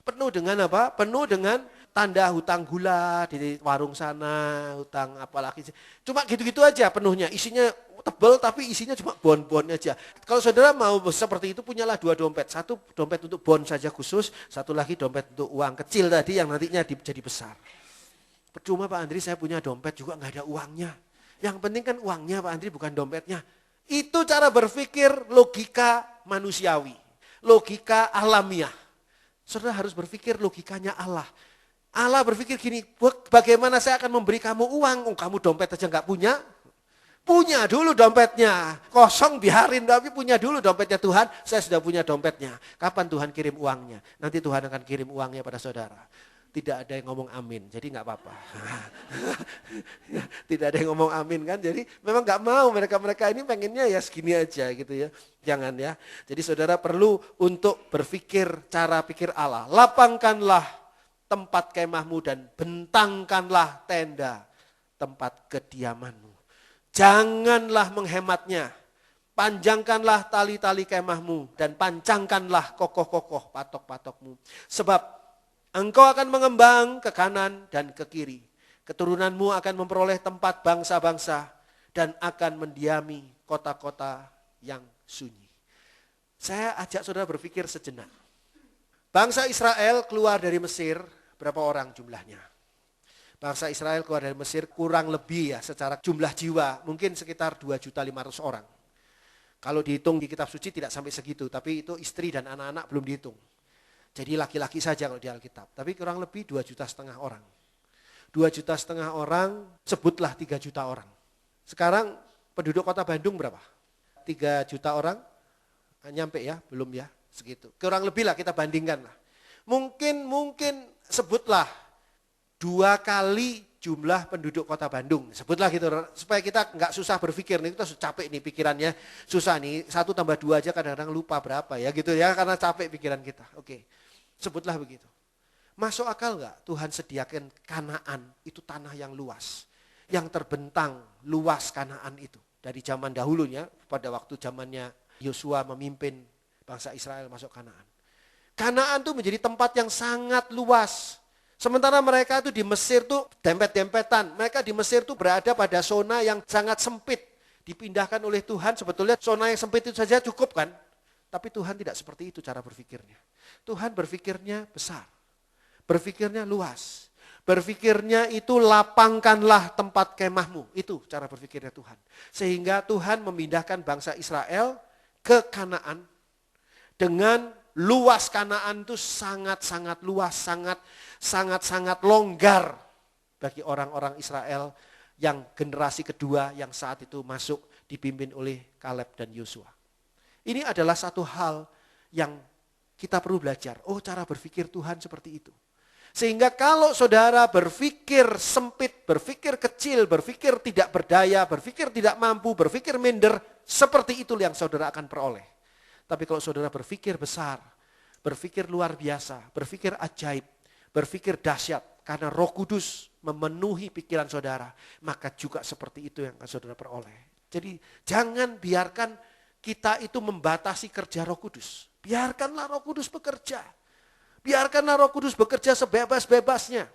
Penuh dengan apa? Penuh dengan tanda hutang gula di warung sana, hutang apalagi. Cuma gitu-gitu aja penuhnya. Isinya tebal tapi isinya cuma bon-bon aja. Kalau saudara mau seperti itu, punyalah 2 dompet. Satu dompet untuk bon saja khusus, satu lagi dompet untuk uang kecil tadi yang nantinya jadi besar. Percuma Pak Andri saya punya dompet juga nggak ada uangnya. Yang penting kan uangnya Pak Andri bukan dompetnya. Itu cara berpikir logika manusiawi. Logika alamiah. Saudara harus berpikir logikanya Allah. Allah berpikir gini, bagaimana saya akan memberi kamu uang? Kamu dompet aja nggak punya. Punya dulu dompetnya. Kosong biarin, tapi punya dulu dompetnya. Tuhan, saya sudah punya dompetnya. Kapan Tuhan kirim uangnya? Nanti Tuhan akan kirim uangnya pada saudara. Tidak ada yang ngomong amin, jadi nggak apa-apa. Tidak ada yang ngomong amin kan, jadi memang nggak mau mereka ini pengennya ya segini aja gitu ya. Jangan ya. Jadi saudara perlu untuk berpikir cara pikir Allah. Lapangkanlah tempat kemahmu dan bentangkanlah tenda tempat kediamanmu. Janganlah menghematnya. Panjangkanlah tali-tali kemahmu dan pancangkanlah kokoh-kokoh patok-patokmu. Sebab engkau akan mengembang ke kanan dan ke kiri. Keturunanmu akan memperoleh tempat bangsa-bangsa dan akan mendiami kota-kota yang sunyi. Saya ajak saudara berpikir sejenak. Bangsa Israel keluar dari Mesir, berapa orang jumlahnya? Bangsa Israel keluar dari Mesir kurang lebih ya secara jumlah jiwa mungkin sekitar 2.500.000 orang. Kalau dihitung di kitab suci tidak sampai segitu, tapi itu istri dan anak-anak belum dihitung. Jadi laki-laki saja kalau di Alkitab, tapi kurang lebih 2,5 juta orang. 2,5 juta orang, sebutlah 3 juta orang. Sekarang penduduk kota Bandung berapa? 3 juta orang? Nyampe ya? Belum ya? Segitu. Kurang lebih lah kita bandingkan lah. Mungkin sebutlah 2 kali jumlah penduduk kota Bandung. Sebutlah gitu, supaya kita nggak susah berpikir. Nih, kita capek nih pikirannya, susah nih. 1 tambah 2 aja kadang-kadang lupa berapa ya gitu ya, karena capek pikiran kita. Oke, sebutlah begitu. Masuk akal nggak Tuhan sediakan Kanaan, itu tanah yang luas. Yang terbentang luas Kanaan itu. Dari zaman dahulunya, pada waktu zamannya Yosua memimpin bangsa Israel masuk Kanaan. Kanaan itu menjadi tempat yang sangat luas. Sementara mereka itu di Mesir tuh dempet-dempetan. Mereka di Mesir tuh berada pada zona yang sangat sempit. Dipindahkan oleh Tuhan, sebetulnya zona yang sempit itu saja cukup kan. Tapi Tuhan tidak seperti itu cara berpikirnya. Tuhan berpikirnya besar. Berpikirnya luas. Berpikirnya itu lapangkanlah tempat kemahmu. Itu cara berpikirnya Tuhan. Sehingga Tuhan memindahkan bangsa Israel ke Kanaan dengan luas. Kanaan itu sangat-sangat luas, sangat-sangat longgar bagi orang-orang Israel yang generasi kedua yang saat itu masuk dipimpin oleh Kaleb dan Yosua. Ini adalah satu hal yang kita perlu belajar. Oh, cara berpikir Tuhan seperti itu. Sehingga kalau saudara berpikir sempit, berpikir kecil, berpikir tidak berdaya, berpikir tidak mampu, berpikir minder, seperti itu yang saudara akan peroleh. Tapi kalau saudara berpikir besar, berpikir luar biasa, berpikir ajaib, berpikir dahsyat, karena Roh Kudus memenuhi pikiran saudara, maka juga seperti itu yang akan saudara peroleh. Jadi jangan biarkan kita itu membatasi kerja Roh Kudus. Biarkanlah Roh Kudus bekerja. Biarkanlah Roh Kudus bekerja sebebas-bebasnya.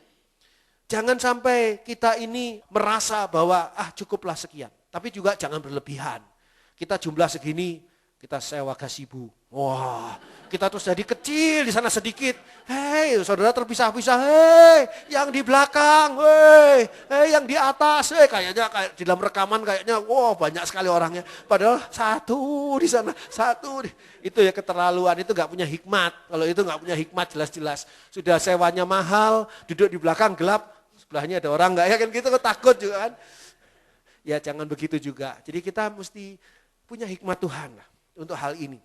Jangan sampai kita ini merasa bahwa cukuplah sekian. Tapi juga jangan berlebihan. Kita jumlah segini, kita sewa gazebo. Wah, kita terus jadi kecil di sana sedikit. Hei, saudara terpisah-pisah. Hei, yang di belakang. Hei, yang di atas. Kayaknya kayak di dalam rekaman kayaknya banyak sekali orangnya. Padahal satu di sana, satu. Itu ya keterlaluan, itu gak punya hikmat. Kalau itu gak punya hikmat jelas-jelas. Sudah sewanya mahal, duduk di belakang gelap, sebelahnya ada orang gak ya kan gitu, takut juga kan. Ya jangan begitu juga. Jadi kita mesti punya hikmat Tuhan lah untuk hal ini.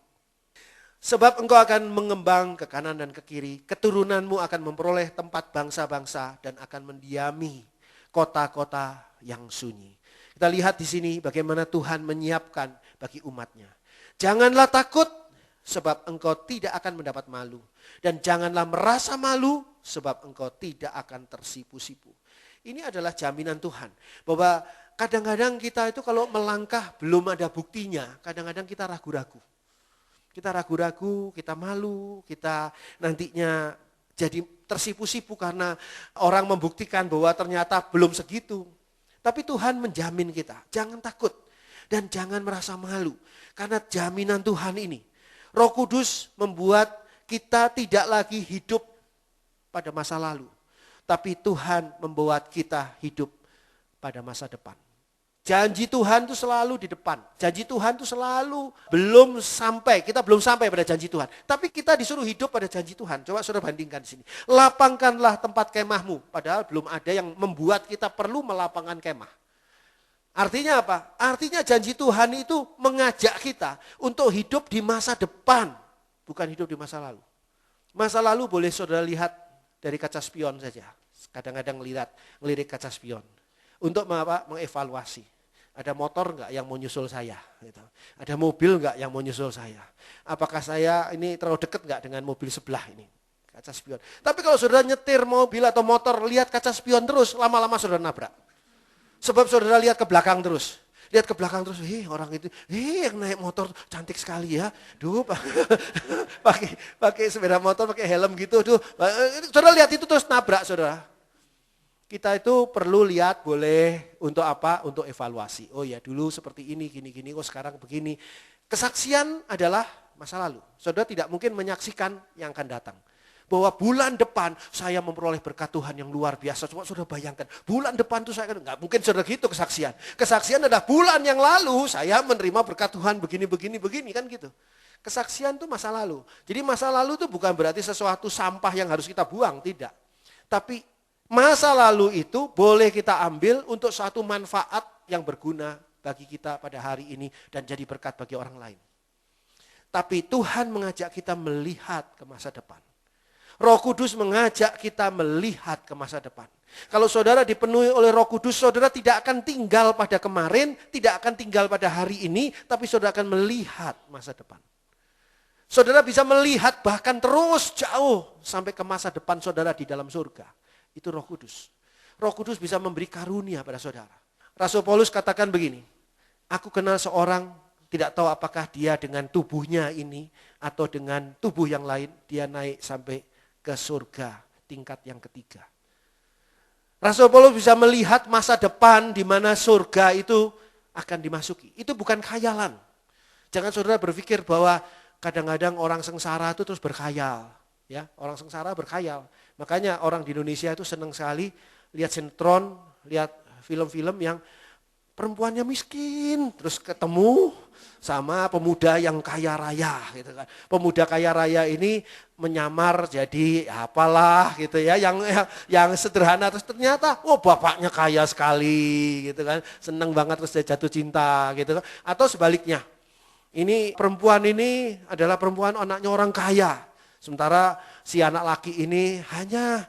Sebab engkau akan mengembang ke kanan dan ke kiri, keturunanmu akan memperoleh tempat bangsa-bangsa dan akan mendiami kota-kota yang sunyi. Kita lihat di sini bagaimana Tuhan menyiapkan bagi umatnya. Janganlah takut sebab engkau tidak akan mendapat malu. Dan janganlah merasa malu sebab engkau tidak akan tersipu-sipu. Ini adalah jaminan Tuhan. Bahwa kadang-kadang kita itu kalau melangkah belum ada buktinya, kadang-kadang kita ragu-ragu. Kita ragu-ragu, kita malu, kita nantinya jadi tersipu-sipu karena orang membuktikan bahwa ternyata belum segitu. Tapi Tuhan menjamin kita, jangan takut dan jangan merasa malu. Karena jaminan Tuhan ini, Roh Kudus membuat kita tidak lagi hidup pada masa lalu. Tapi Tuhan membuat kita hidup pada masa depan. Janji Tuhan itu selalu di depan. Janji Tuhan itu selalu belum sampai. Kita belum sampai pada janji Tuhan. Tapi kita disuruh hidup pada janji Tuhan. Coba saudara bandingkan di sini. Lapangkanlah tempat kemahmu. Padahal belum ada yang membuat kita perlu melapangkan kemah. Artinya apa? Artinya janji Tuhan itu mengajak kita untuk hidup di masa depan, bukan hidup di masa lalu. Masa lalu boleh saudara lihat dari kaca spion saja. Kadang-kadang ngelirik kaca spion. Untuk mengevaluasi. Ada motor enggak yang mau nyusul saya? Gitu. Ada mobil enggak yang mau nyusul saya? Apakah saya ini terlalu dekat enggak dengan mobil sebelah ini? Kaca spion. Tapi kalau saudara nyetir mobil atau motor, lihat kaca spion terus, lama-lama saudara nabrak. Sebab saudara lihat ke belakang terus. Lihat ke belakang terus, orang itu, yang naik motor cantik sekali ya. Duh, pakai sepeda motor, pakai helm gitu. Duh, saudara lihat itu terus nabrak saudara. Kita itu perlu lihat boleh untuk apa? Untuk evaluasi. Oh ya dulu seperti ini, gini-gini, oh sekarang begini. Kesaksian adalah masa lalu. Saudara tidak mungkin menyaksikan yang akan datang. Bahwa bulan depan saya memperoleh berkat Tuhan yang luar biasa. Coba saudara bayangkan, bulan depan itu saya nggak mungkin saudara gitu kesaksian. Kesaksian adalah bulan yang lalu saya menerima berkat Tuhan begini kan gitu. Kesaksian itu masa lalu. Jadi masa lalu itu bukan berarti sesuatu sampah yang harus kita buang, tidak. Tapi masa lalu itu boleh kita ambil untuk suatu manfaat yang berguna bagi kita pada hari ini dan jadi berkat bagi orang lain. Tapi Tuhan mengajak kita melihat ke masa depan. Roh Kudus mengajak kita melihat ke masa depan. Kalau saudara dipenuhi oleh Roh Kudus, saudara tidak akan tinggal pada kemarin, tidak akan tinggal pada hari ini, tapi saudara akan melihat masa depan. Saudara bisa melihat bahkan terus jauh sampai ke masa depan saudara di dalam surga. Itu Roh Kudus. Roh Kudus bisa memberi karunia pada saudara. Rasul Paulus katakan begini, aku kenal seorang, tidak tahu apakah dia dengan tubuhnya ini atau dengan tubuh yang lain, dia naik sampai ke surga tingkat yang ketiga. Rasul Paulus bisa melihat masa depan di mana surga itu akan dimasuki. Itu bukan khayalan. Jangan saudara berpikir bahwa kadang-kadang orang sengsara itu terus berkhayal. Ya, orang sengsara berkhayal. Makanya orang di Indonesia itu senang sekali lihat sinetron, lihat film-film yang perempuannya miskin, terus ketemu sama pemuda yang kaya raya gitu kan. Pemuda kaya raya ini menyamar jadi apalah gitu ya, yang sederhana, terus ternyata bapaknya kaya sekali gitu kan. Seneng banget terus dia jatuh cinta gitu kan. Atau sebaliknya. Ini perempuan ini adalah perempuan anaknya orang kaya. Sementara si anak laki ini hanya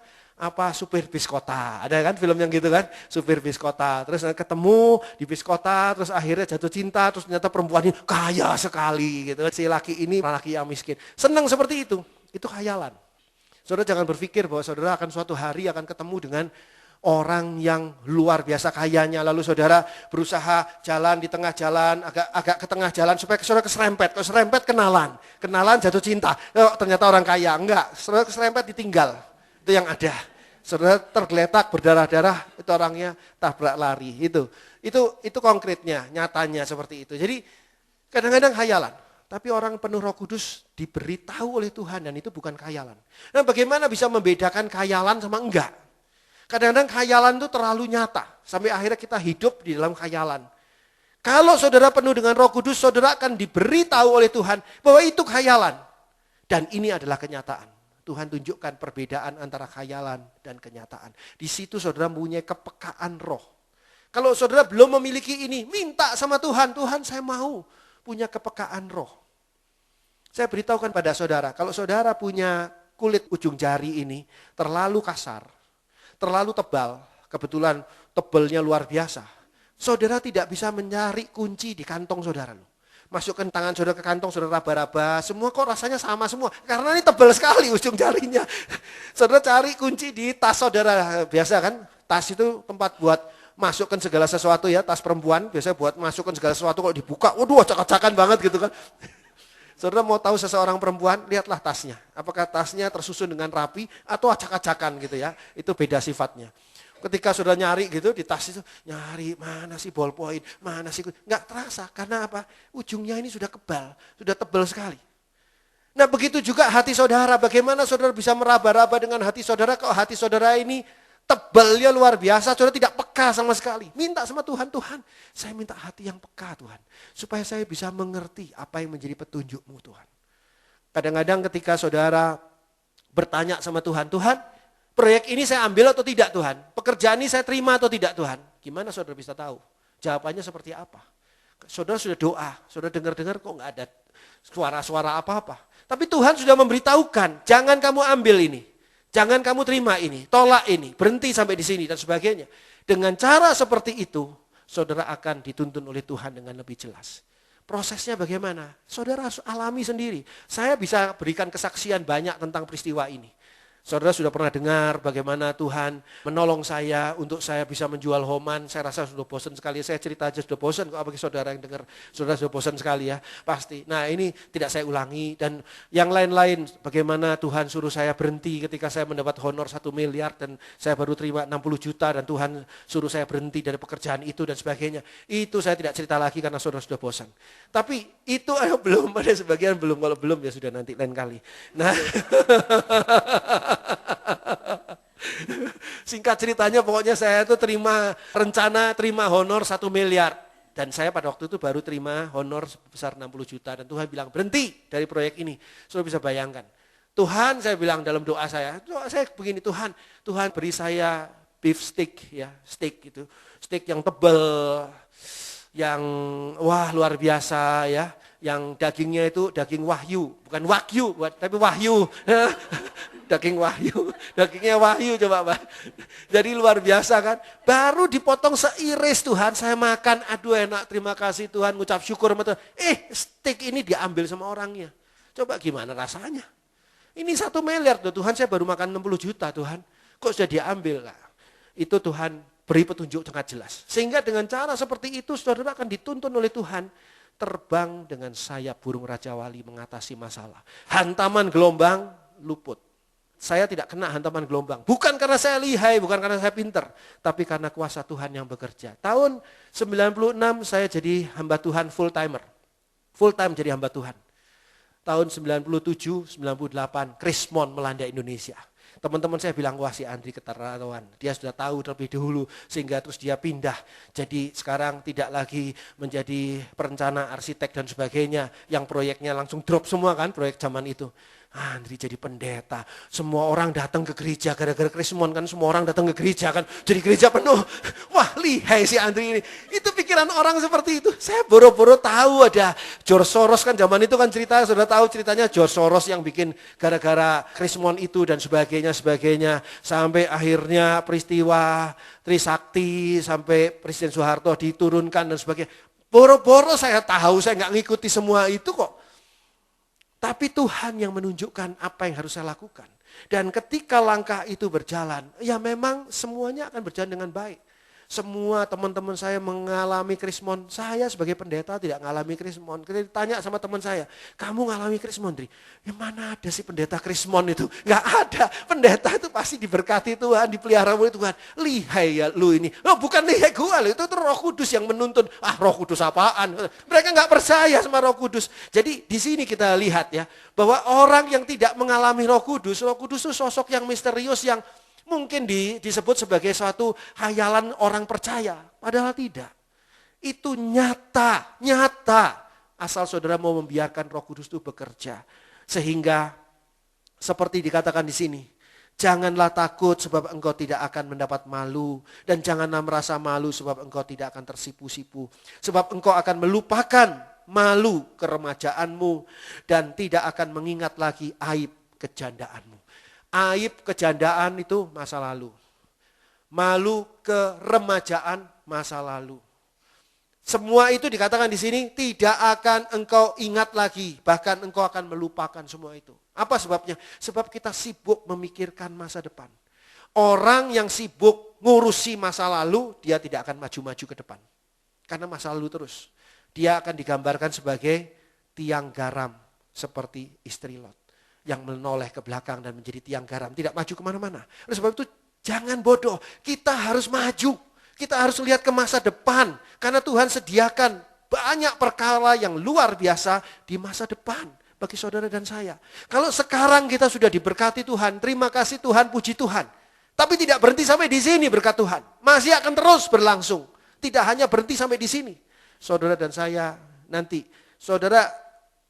supir bis kota. Ada kan film yang gitu kan, supir bis kota. Terus ketemu di bis kota, terus akhirnya jatuh cinta, terus ternyata perempuan ini kaya sekali gitu. Si laki ini laki yang miskin. Senang seperti itu khayalan. Saudara jangan berpikir bahwa saudara akan suatu hari akan ketemu dengan orang yang luar biasa kayanya, lalu saudara berusaha jalan di tengah jalan, agak ke tengah jalan supaya saudara keserempet. Kalau serempet kenalan jatuh cinta. Ternyata orang kaya, enggak, saudara keserempet ditinggal. Itu yang ada. Saudara tergeletak berdarah-darah, itu orangnya tabrak lari. Itu konkretnya, nyatanya seperti itu. Jadi kadang-kadang khayalan. Tapi orang penuh Roh Kudus diberitahu oleh Tuhan dan itu bukan khayalan. Nah bagaimana bisa membedakan khayalan sama enggak? Kadang-kadang khayalan itu terlalu nyata. Sampai akhirnya kita hidup di dalam khayalan. Kalau saudara penuh dengan Roh Kudus, saudara akan diberitahu oleh Tuhan bahwa itu khayalan. Dan ini adalah kenyataan. Tuhan tunjukkan perbedaan antara khayalan dan kenyataan. Di situ saudara mempunyai kepekaan roh. Kalau saudara belum memiliki ini, minta sama Tuhan. Tuhan saya mau punya kepekaan roh. Saya beritahukan pada saudara, kalau saudara punya kulit ujung jari ini terlalu kasar, terlalu tebal, kebetulan tebalnya luar biasa. Saudara tidak bisa mencari kunci di kantong saudara. Masukkan tangan saudara ke kantong, saudara raba-raba, semua kok rasanya sama semua. Karena ini tebal sekali ujung jarinya. Saudara cari kunci di tas saudara, biasa kan? Tas itu tempat buat masukkan segala sesuatu ya, tas perempuan biasanya buat masukkan segala sesuatu, kalau dibuka, waduh acak-acakan banget gitu kan. Saudara mau tahu seseorang perempuan, lihatlah tasnya. Apakah tasnya tersusun dengan rapi atau acak-acakan gitu ya, itu beda sifatnya. Ketika sudah nyari gitu di tas itu, nyari mana sih ballpoint, mana sih, nggak terasa. Karena apa? Ujungnya ini sudah kebal, sudah tebal sekali. Nah begitu juga hati saudara, bagaimana saudara bisa meraba-raba dengan hati saudara, kalau hati saudara ini tebalnya luar biasa, saudara tidak peka sama sekali. Minta sama Tuhan, Tuhan saya minta hati yang peka Tuhan. Supaya saya bisa mengerti apa yang menjadi petunjuk-Mu Tuhan. Kadang-kadang ketika saudara bertanya sama Tuhan, Tuhan proyek ini saya ambil atau tidak Tuhan? Pekerjaan ini saya terima atau tidak Tuhan? Gimana saudara bisa tahu? Jawabannya seperti apa? Saudara sudah doa, saudara dengar-dengar kok nggak ada suara-suara apa-apa. Tapi Tuhan sudah memberitahukan, jangan kamu ambil ini. Jangan kamu terima ini, tolak ini, berhenti sampai di sini dan sebagainya. Dengan cara seperti itu, saudara akan dituntun oleh Tuhan dengan lebih jelas. Prosesnya bagaimana? Saudara harus alami sendiri. Saya bisa berikan kesaksian banyak tentang peristiwa ini. Saudara sudah pernah dengar bagaimana Tuhan menolong saya untuk saya bisa menjual Homan. Saya rasa sudah bosan sekali. Saya cerita aja sudah bosan. Kok apalagi saudara yang dengar, saudara sudah bosan sekali ya. Pasti. Nah ini tidak saya ulangi. Dan yang lain-lain bagaimana Tuhan suruh saya berhenti ketika saya mendapat honor 1 miliar. Dan saya baru terima 60 juta dan Tuhan suruh saya berhenti dari pekerjaan itu dan sebagainya. Itu saya tidak cerita lagi karena saudara sudah bosan. Tapi itu belum, ada sebagian belum. Kalau belum ya sudah nanti lain kali. Nah singkat ceritanya pokoknya saya itu terima honor 1 miliar. Dan saya pada waktu itu baru terima honor sebesar 60 juta. Dan Tuhan bilang berhenti dari proyek ini. Saudara bisa bayangkan. Tuhan saya bilang dalam doa saya begini, Tuhan beri saya beef steak ya, steak gitu. Steak yang tebal, yang wah luar biasa ya. Yang dagingnya itu daging wahyu, bukan wagyu, tapi wahyu. Daging wahyu, dagingnya wahyu coba Pak. Jadi luar biasa kan. Baru dipotong seiris Tuhan, saya makan, aduh enak, terima kasih Tuhan, ngucap syukur sama Tuhan. Steak ini diambil sama orangnya. Coba gimana rasanya? Ini 1 miliar tuh Tuhan, saya baru makan 60 juta Tuhan. Kok sudah diambil lah? Itu Tuhan beri petunjuk sangat jelas. Sehingga dengan cara seperti itu saudara akan dituntun oleh Tuhan. Terbang dengan sayap burung Raja Wali mengatasi masalah. Hantaman gelombang luput. Saya tidak kena hantaman gelombang. Bukan karena saya lihai, bukan karena saya pinter. Tapi karena kuasa Tuhan yang bekerja. Tahun 96 saya jadi hamba Tuhan full timer. Full time jadi hamba Tuhan. Tahun 97, 98 Krismon melanda Indonesia. Teman-teman saya bilang, wah si Andri keterlaluan. Dia sudah tahu terlebih dahulu sehingga terus dia pindah. Jadi sekarang tidak lagi menjadi perencana, arsitek dan sebagainya. Yang proyeknya langsung drop semua kan proyek zaman itu. Andri jadi pendeta. Semua orang datang ke gereja gara-gara Krismon kan. Semua orang datang ke gereja kan. Jadi gereja penuh. Wah lihai si Andri ini. Itu pikiran orang seperti itu. Saya boro-boro tahu ada George Soros kan zaman itu kan cerita. Sudah tahu ceritanya George Soros yang bikin gara-gara Krismon itu dan sebagainya. Sampai akhirnya peristiwa Trisakti. Sampai Presiden Soeharto diturunkan dan sebagainya. Boro-boro saya tahu. Saya nggak ngikuti semua itu kok. Tapi Tuhan yang menunjukkan apa yang harus saya lakukan. Dan ketika langkah itu berjalan, ya memang semuanya akan berjalan dengan baik. Semua teman-teman saya mengalami Krismon. Saya sebagai pendeta tidak mengalami Krismon. Kita ditanya sama teman saya, kamu mengalami Krismon, Dri? Ya mana ada sih pendeta Krismon itu? Enggak ada. Pendeta itu pasti diberkati Tuhan, dipelihara oleh Tuhan. Lihai ya lu ini. Oh bukan lihai gua, itu Roh Kudus yang menuntun. Roh Kudus apaan? Mereka enggak percaya sama Roh Kudus. Jadi di sini kita lihat ya, bahwa orang yang tidak mengalami Roh Kudus itu sosok yang misterius yang mungkin disebut sebagai suatu hayalan orang percaya. Padahal tidak. Itu nyata. Asal saudara mau membiarkan Roh Kudus itu bekerja. Sehingga seperti dikatakan di sini. Janganlah takut sebab engkau tidak akan mendapat malu. Dan janganlah merasa malu sebab engkau tidak akan tersipu-sipu. Sebab engkau akan melupakan malu keremajaanmu. Dan tidak akan mengingat lagi aib kejandaanmu. Aib kejandaan itu masa lalu. Malu keremajaan masa lalu. Semua itu dikatakan di sini tidak akan engkau ingat lagi. Bahkan engkau akan melupakan semua itu. Apa sebabnya? Sebab kita sibuk memikirkan masa depan. Orang yang sibuk ngurusi masa lalu, dia tidak akan maju-maju ke depan. Karena masa lalu terus. Dia akan digambarkan sebagai tiang garam seperti istri Lot. Yang menoleh ke belakang dan menjadi tiang garam. Tidak maju kemana-mana. Oleh sebab itu jangan bodoh. Kita harus maju. Kita harus lihat ke masa depan. Karena Tuhan sediakan banyak perkara yang luar biasa di masa depan. Bagi saudara dan saya. Kalau sekarang kita sudah diberkati Tuhan. Terima kasih Tuhan, puji Tuhan. Tapi tidak berhenti sampai di sini berkat Tuhan. Masih akan terus berlangsung. Tidak hanya berhenti sampai di sini. Saudara dan saya nanti. Saudara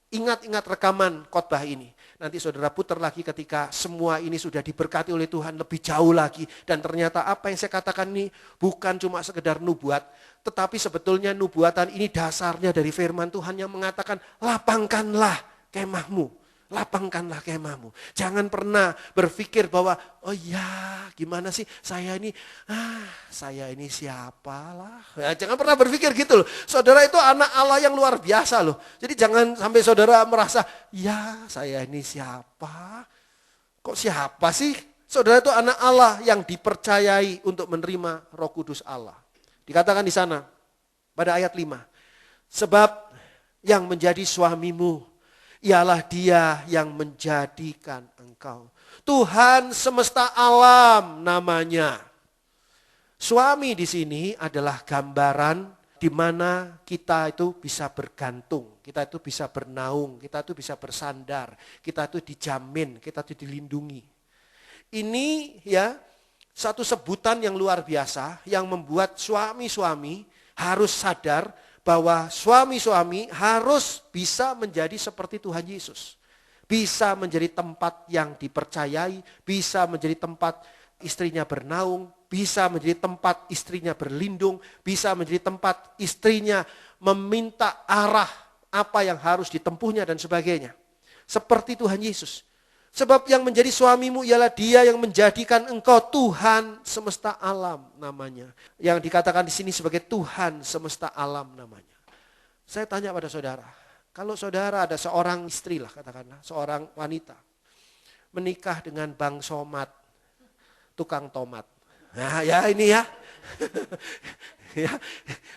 Ingat-ingat rekaman khotbah ini. Nanti saudara putar lagi ketika semua ini sudah diberkati oleh Tuhan lebih jauh lagi. Dan ternyata apa yang saya katakan ini bukan cuma sekedar nubuat. Tetapi sebetulnya nubuatan ini dasarnya dari firman Tuhan yang mengatakan lapangkanlah kemahmu. Lapangkanlah kemahmu. Jangan pernah berpikir bahwa oh ya gimana sih saya ini siapalah. Ya, jangan pernah berpikir gitu loh. Saudara itu anak Allah yang luar biasa loh. Jadi jangan sampai saudara merasa ya saya ini siapa. Kok siapa sih? Saudara itu anak Allah yang dipercayai untuk menerima Roh Kudus Allah. Dikatakan di sana pada ayat 5. Sebab yang menjadi suamimu ialah Dia yang menjadikan engkau. Tuhan semesta alam namanya. Suami di sini adalah gambaran di mana kita itu bisa bergantung, kita itu bisa bernaung, kita itu bisa bersandar, kita itu dijamin, kita itu dilindungi. Ini ya satu sebutan yang luar biasa yang membuat suami-suami harus sadar bahwa suami-suami harus bisa menjadi seperti Tuhan Yesus. Bisa menjadi tempat yang dipercayai, bisa menjadi tempat istrinya bernaung, bisa menjadi tempat istrinya berlindung, bisa menjadi tempat istrinya meminta arah apa yang harus ditempuhnya dan sebagainya. Seperti Tuhan Yesus. Sebab yang menjadi suamimu ialah Dia yang menjadikan engkau Tuhan semesta alam namanya. Yang dikatakan di sini sebagai Tuhan semesta alam namanya. Saya tanya pada saudara, kalau saudara ada seorang istri lah katakanlah, seorang wanita menikah dengan Bang Somad, tukang tomat. Nah ya ini ya. Ya,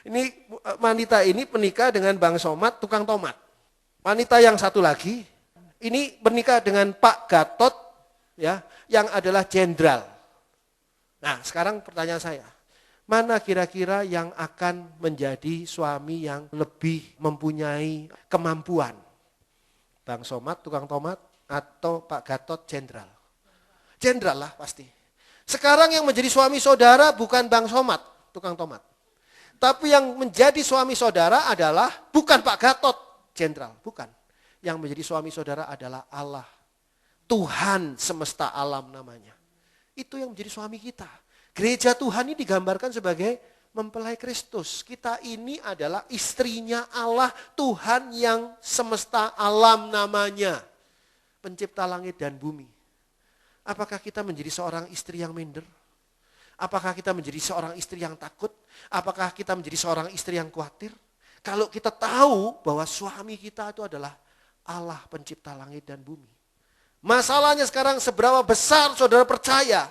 ini wanita ini menikah dengan Bang Somad, tukang tomat. Wanita yang satu lagi ini menikah dengan Pak Gatot ya, yang adalah jenderal. Nah, sekarang pertanyaan saya, mana kira-kira yang akan menjadi suami yang lebih mempunyai kemampuan? Bang Somad, tukang tomat, atau Pak Gatot, jenderal? Jenderal lah pasti. Sekarang yang menjadi suami saudara bukan Bang Somad, tukang tomat. Tapi yang menjadi suami saudara adalah bukan Pak Gatot, jenderal, bukan. Yang menjadi suami saudara adalah Allah. Tuhan semesta alam namanya. Itu yang menjadi suami kita. Gereja Tuhan ini digambarkan sebagai mempelai Kristus. Kita ini adalah istrinya Allah, Tuhan yang semesta alam namanya. Pencipta langit dan bumi. Apakah kita menjadi seorang istri yang minder? Apakah kita menjadi seorang istri yang takut? Apakah kita menjadi seorang istri yang khawatir? Kalau kita tahu bahwa suami kita itu adalah Allah pencipta langit dan bumi. Masalahnya sekarang seberapa besar saudara percaya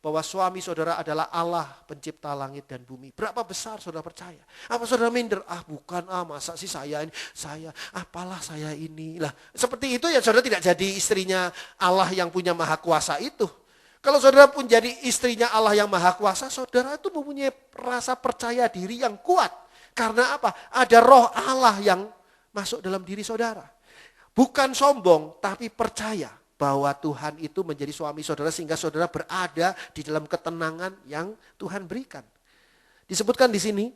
bahwa suami saudara adalah Allah pencipta langit dan bumi. Berapa besar saudara percaya? Apa saudara minder? Bukan, masa sih saya ini. Lah, seperti itu ya saudara tidak jadi istrinya Allah yang punya maha kuasa itu. Kalau saudara pun jadi istrinya Allah yang maha kuasa, saudara itu mempunyai rasa percaya diri yang kuat. Karena apa? Ada roh Allah yang masuk dalam diri saudara. Bukan sombong, tapi percaya bahwa Tuhan itu menjadi suami saudara sehingga saudara berada di dalam ketenangan yang Tuhan berikan. Disebutkan di sini,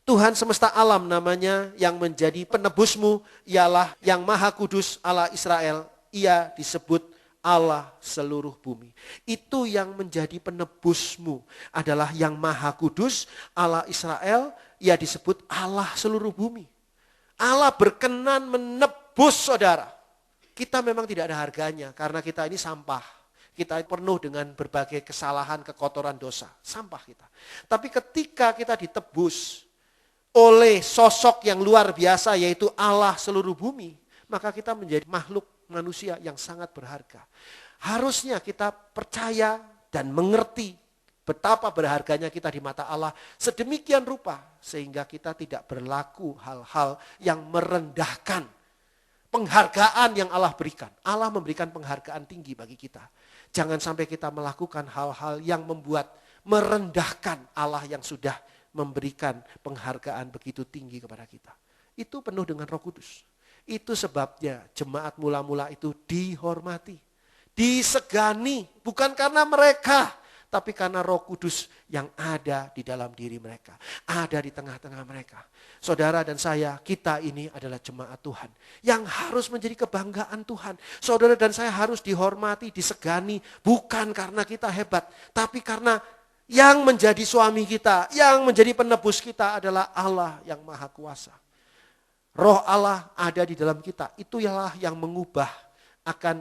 Tuhan semesta alam namanya yang menjadi penebusmu ialah yang maha kudus Allah Israel. Ia disebut Allah seluruh bumi. Itu yang menjadi penebusmu adalah yang maha kudus Allah Israel. Ia disebut Allah seluruh bumi. Allah berkenan menebus saudara. Kita memang tidak ada harganya karena kita ini sampah. Kita penuh dengan berbagai kesalahan, kekotoran dosa. Sampah kita. Tapi ketika kita ditebus oleh sosok yang luar biasa yaitu Allah seluruh bumi, maka kita menjadi makhluk manusia yang sangat berharga. Harusnya kita percaya dan mengerti betapa berharganya kita di mata Allah sedemikian rupa sehingga kita tidak berlaku hal-hal yang merendahkan penghargaan yang Allah berikan. Allah memberikan penghargaan tinggi bagi kita. Jangan sampai kita melakukan hal-hal yang membuat merendahkan Allah yang sudah memberikan penghargaan begitu tinggi kepada kita. Itu penuh dengan Roh Kudus. Itu sebabnya jemaat mula-mula itu dihormati, disegani, bukan karena mereka, tapi karena Roh Kudus yang ada di dalam diri mereka, ada di tengah-tengah mereka. Saudara dan saya, kita ini adalah jemaat Tuhan yang harus menjadi kebanggaan Tuhan. Saudara dan saya harus dihormati, disegani, bukan karena kita hebat, tapi karena yang menjadi suami kita, yang menjadi penebus kita adalah Allah yang Maha Kuasa. Roh Allah ada di dalam kita, itulah yang mengubah akan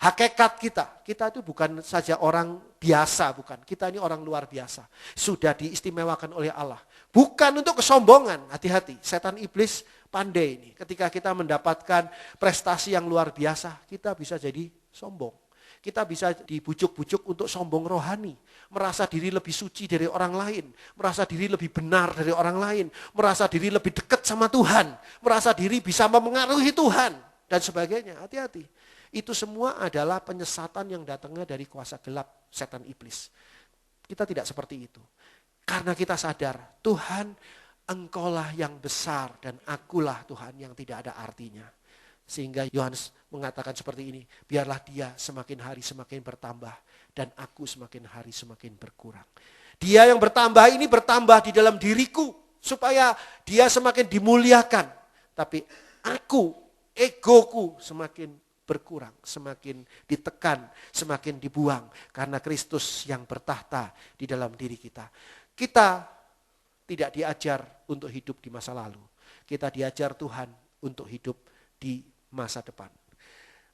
hakikat kita. Kita itu bukan saja orang biasa, bukan. Kita ini orang luar biasa. Sudah diistimewakan oleh Allah. Bukan untuk kesombongan, hati-hati. Setan iblis pandai ini. Ketika kita mendapatkan prestasi yang luar biasa, kita bisa jadi sombong. Kita bisa dibujuk-bujuk untuk sombong rohani. Merasa diri lebih suci dari orang lain. Merasa diri lebih benar dari orang lain. Merasa diri lebih dekat sama Tuhan. Merasa diri bisa memengaruhi Tuhan. Dan sebagainya, hati-hati. Itu semua adalah penyesatan yang datangnya dari kuasa gelap setan iblis. Kita tidak seperti itu. Karena kita sadar, Tuhan, Engkaulah yang besar dan akulah Tuhan yang tidak ada artinya. Sehingga Yohanes mengatakan seperti ini, biarlah dia semakin hari semakin bertambah dan aku semakin hari semakin berkurang. Dia yang bertambah ini bertambah di dalam diriku supaya dia semakin dimuliakan. Tapi aku, egoku semakin berkurang, semakin ditekan, semakin dibuang karena Kristus yang bertahta di dalam diri kita. Kita tidak diajar untuk hidup di masa lalu. Kita diajar Tuhan untuk hidup di masa depan.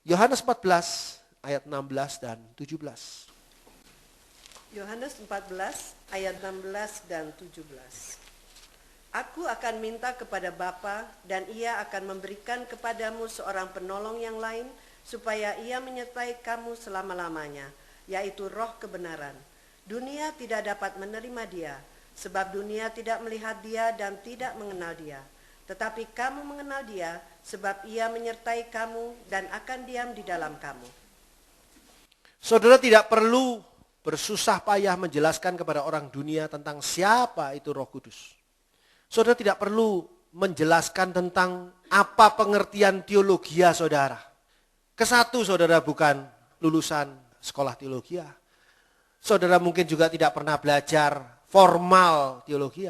Yohanes 14 ayat 16 dan 17. Yohanes 14 ayat 16 dan 17. Aku akan minta kepada Bapa dan ia akan memberikan kepadamu seorang penolong yang lain supaya ia menyertai kamu selama-lamanya, yaitu Roh kebenaran. Dunia tidak dapat menerima dia, sebab dunia tidak melihat dia dan tidak mengenal dia. Tetapi kamu mengenal dia, sebab ia menyertai kamu dan akan diam di dalam kamu. Saudara tidak perlu bersusah payah menjelaskan kepada orang dunia tentang siapa itu Roh Kudus. Saudara tidak perlu menjelaskan tentang apa pengertian teologia saudara. Kesatu, saudara bukan lulusan sekolah teologi. Saudara mungkin juga tidak pernah belajar formal teologi.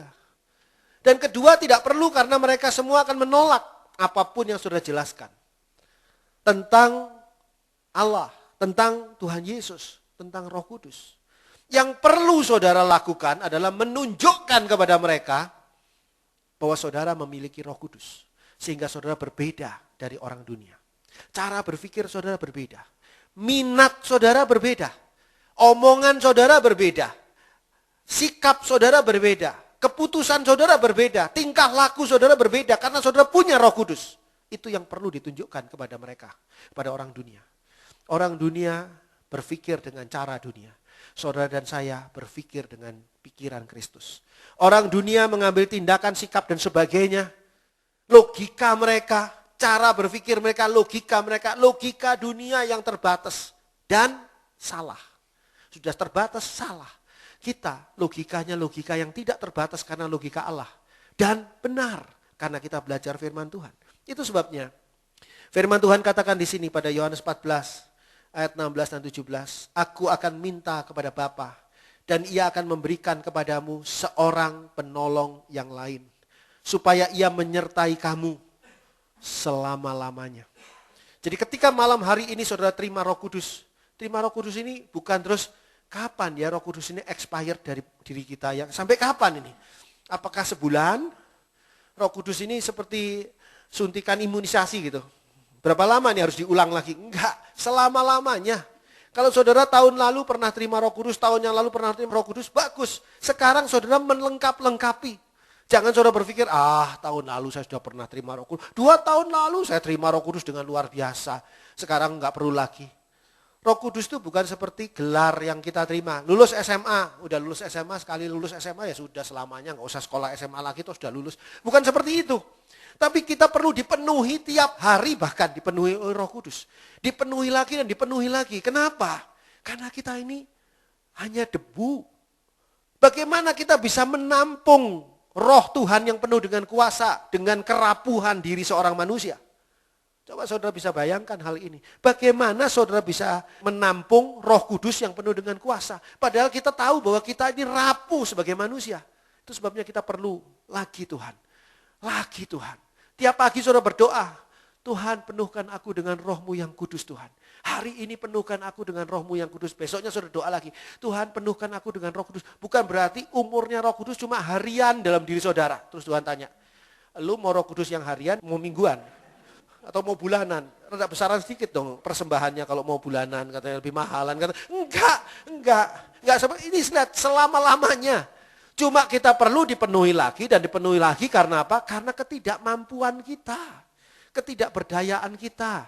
Dan kedua, tidak perlu karena mereka semua akan menolak apapun yang saudara jelaskan. Tentang Allah, tentang Tuhan Yesus, tentang Roh Kudus. Yang perlu saudara lakukan adalah menunjukkan kepada mereka bahwa saudara memiliki Roh Kudus. Sehingga saudara berbeda dari orang dunia. Cara berpikir saudara berbeda. Minat saudara berbeda. Omongan saudara berbeda. Sikap saudara berbeda. Keputusan saudara berbeda. Tingkah laku saudara berbeda. Karena saudara punya Roh Kudus. Itu yang perlu ditunjukkan kepada mereka. Kepada orang dunia. Orang dunia berpikir dengan cara dunia. Saudara dan saya berpikir dengan pikiran Kristus. Orang dunia mengambil tindakan, sikap dan sebagainya. Logika mereka. Cara berpikir mereka, logika dunia yang terbatas dan salah. Sudah terbatas, salah. Kita logikanya logika yang tidak terbatas karena logika Allah. Dan benar karena kita belajar firman Tuhan. Itu sebabnya firman Tuhan katakan di sini pada Yohanes 14 ayat 16 dan 17. Aku akan minta kepada Bapa dan ia akan memberikan kepadamu seorang penolong yang lain. Supaya ia menyertai kamu selama-lamanya. Jadi ketika malam hari ini saudara terima Roh Kudus. Terima Roh Kudus ini bukan terus kapan ya Roh Kudus ini expired dari diri kita ya. Sampai kapan ini? Apakah sebulan? Roh Kudus ini seperti suntikan imunisasi gitu. Berapa lama nih harus diulang lagi? Enggak, selama-lamanya. Kalau saudara tahun lalu pernah terima Roh Kudus, tahun yang lalu pernah terima Roh Kudus, bagus. Sekarang saudara melengkapi. Jangan saudara berpikir, tahun lalu saya sudah pernah terima Roh Kudus. 2 tahun lalu saya terima Roh Kudus dengan luar biasa. Sekarang enggak perlu lagi. Roh Kudus itu bukan seperti gelar yang kita terima. Lulus SMA, udah lulus SMA, sekali lulus SMA ya sudah selamanya. Enggak usah sekolah SMA lagi, terus sudah lulus. Bukan seperti itu. Tapi kita perlu dipenuhi tiap hari, bahkan dipenuhi oleh Roh Kudus. Dipenuhi lagi dan dipenuhi lagi. Kenapa? Karena kita ini hanya debu. Bagaimana kita bisa menampung Roh Tuhan yang penuh dengan kuasa, dengan kerapuhan diri seorang manusia? Coba saudara bisa bayangkan hal ini. Bagaimana saudara bisa menampung Roh Kudus yang penuh dengan kuasa. Padahal kita tahu bahwa kita ini rapuh sebagai manusia. Itu sebabnya kita perlu lagi Tuhan. Lagi Tuhan. Tiap pagi saudara berdoa, Tuhan penuhkan aku dengan Roh-Mu yang kudus Tuhan. Hari ini penuhkan aku dengan Roh-Mu yang kudus. Besoknya saudara doa lagi, Tuhan penuhkan aku dengan Roh Kudus. Bukan berarti umurnya Roh Kudus cuma harian dalam diri saudara. Terus Tuhan tanya, lu mau Roh Kudus yang harian, mau mingguan? Atau mau bulanan? Rada besaran sedikit dong persembahannya kalau mau bulanan, katanya lebih mahalan. Enggak. Ini lihat selama-lamanya. Cuma kita perlu dipenuhi lagi dan dipenuhi lagi karena apa? Karena ketidakmampuan kita. Ketidakberdayaan kita.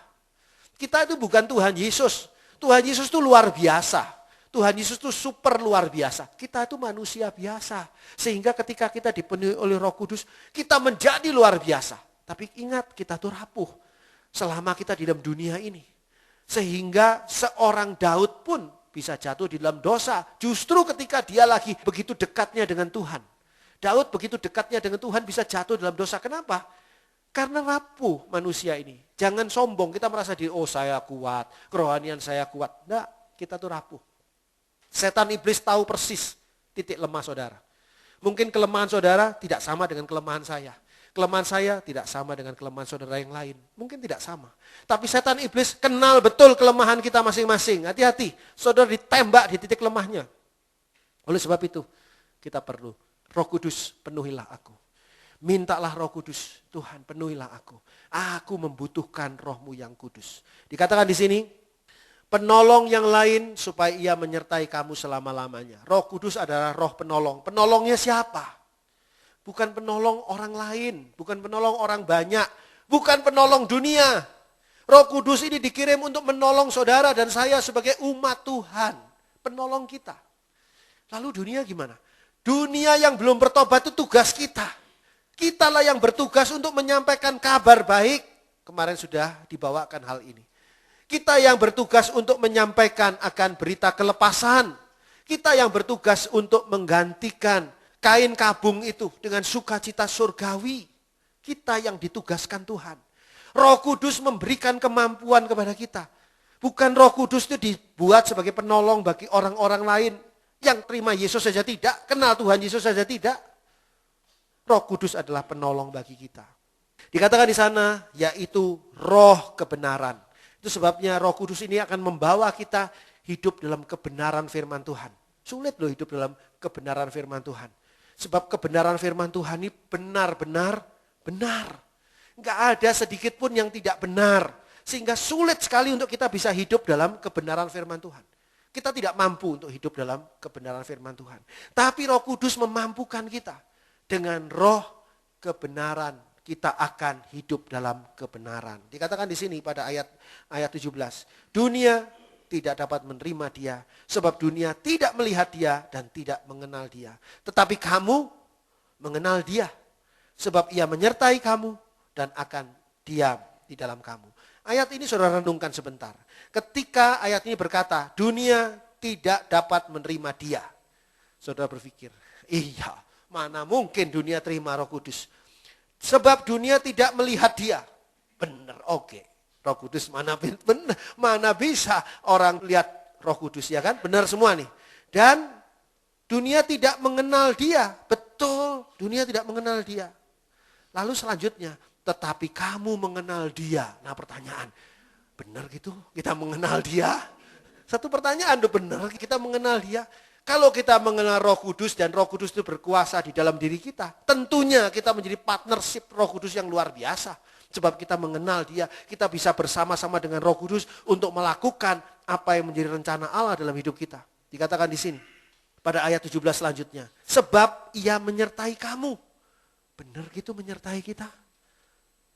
Kita itu bukan Tuhan Yesus. Tuhan Yesus itu luar biasa. Tuhan Yesus itu super luar biasa. Kita itu manusia biasa. Sehingga ketika kita dipenuhi oleh Roh Kudus, kita menjadi luar biasa. Tapi ingat, kita tuh rapuh selama kita di dalam dunia ini. Sehingga seorang Daud pun bisa jatuh di dalam dosa. Justru ketika dia lagi begitu dekatnya dengan Tuhan. Daud begitu dekatnya dengan Tuhan bisa jatuh dalam dosa. Kenapa? Karena rapuh manusia ini. Jangan sombong, kita merasa saya kuat, kerohanian saya kuat. Enggak, kita tuh rapuh. Setan iblis tahu persis titik lemah saudara. Mungkin kelemahan saudara tidak sama dengan kelemahan saya. Kelemahan saya tidak sama dengan kelemahan saudara yang lain. Mungkin tidak sama. Tapi setan iblis kenal betul kelemahan kita masing-masing. Hati-hati, saudara ditembak di titik lemahnya. Oleh sebab itu, kita perlu Roh Kudus, penuhilah aku. Mintalah Roh Kudus, Tuhan penuhilah aku. Aku membutuhkan Roh-Mu yang kudus. Dikatakan di sini, penolong yang lain supaya ia menyertai kamu selama-lamanya. Roh Kudus adalah roh penolong. Penolongnya siapa? Bukan penolong orang lain, bukan penolong orang banyak, bukan penolong dunia. Roh Kudus ini dikirim untuk menolong saudara dan saya sebagai umat Tuhan. Penolong kita. Lalu dunia gimana? Dunia yang belum bertobat itu tugas kita. Kitalah yang bertugas untuk menyampaikan kabar baik. Kemarin sudah dibawakan hal ini. Kita yang bertugas untuk menyampaikan akan berita kelepasan. Kita yang bertugas untuk menggantikan kain kabung itu dengan sukacita surgawi. Kita yang ditugaskan Tuhan. Roh Kudus memberikan kemampuan kepada kita. Bukan Roh Kudus itu dibuat sebagai penolong bagi orang-orang lain. Yang terima Yesus saja tidak, kenal Tuhan Yesus saja tidak. Roh Kudus adalah penolong bagi kita. Dikatakan di sana, yaitu roh kebenaran. Itu sebabnya Roh Kudus ini akan membawa kita hidup dalam kebenaran firman Tuhan. Sulit loh hidup dalam kebenaran firman Tuhan. Sebab kebenaran firman Tuhan ini benar-benar benar. Enggak ada sedikit pun yang tidak benar. Sehingga sulit sekali untuk kita bisa hidup dalam kebenaran firman Tuhan. Kita tidak mampu untuk hidup dalam kebenaran firman Tuhan. Tapi Roh Kudus memampukan kita. Dengan roh kebenaran kita akan hidup dalam kebenaran. Dikatakan di sini pada ayat 17. Dunia tidak dapat menerima dia, sebab dunia tidak melihat dia dan tidak mengenal dia. Tetapi kamu mengenal dia, sebab ia menyertai kamu dan akan diam di dalam kamu. Ayat ini saudara renungkan sebentar. Ketika ayat ini berkata, dunia tidak dapat menerima dia. Saudara berpikir, iya, mana mungkin dunia terima Roh Kudus. Sebab dunia tidak melihat dia. Benar, oke. Roh Kudus mana bisa orang lihat Roh Kudus, ya kan? Benar semua nih. Dan dunia tidak mengenal dia. Betul, dunia tidak mengenal dia. Lalu selanjutnya, tetapi kamu mengenal dia. Nah pertanyaan, benar gitu kita mengenal dia? Satu pertanyaan tuh, benar kita mengenal dia? Kalau kita mengenal Roh Kudus dan Roh Kudus itu berkuasa di dalam diri kita, tentunya kita menjadi partnership Roh Kudus yang luar biasa. Sebab kita mengenal dia, kita bisa bersama-sama dengan Roh Kudus untuk melakukan apa yang menjadi rencana Allah dalam hidup kita. Dikatakan di sini, pada ayat 17 selanjutnya. Sebab ia menyertai kamu. Benar gitu menyertai kita?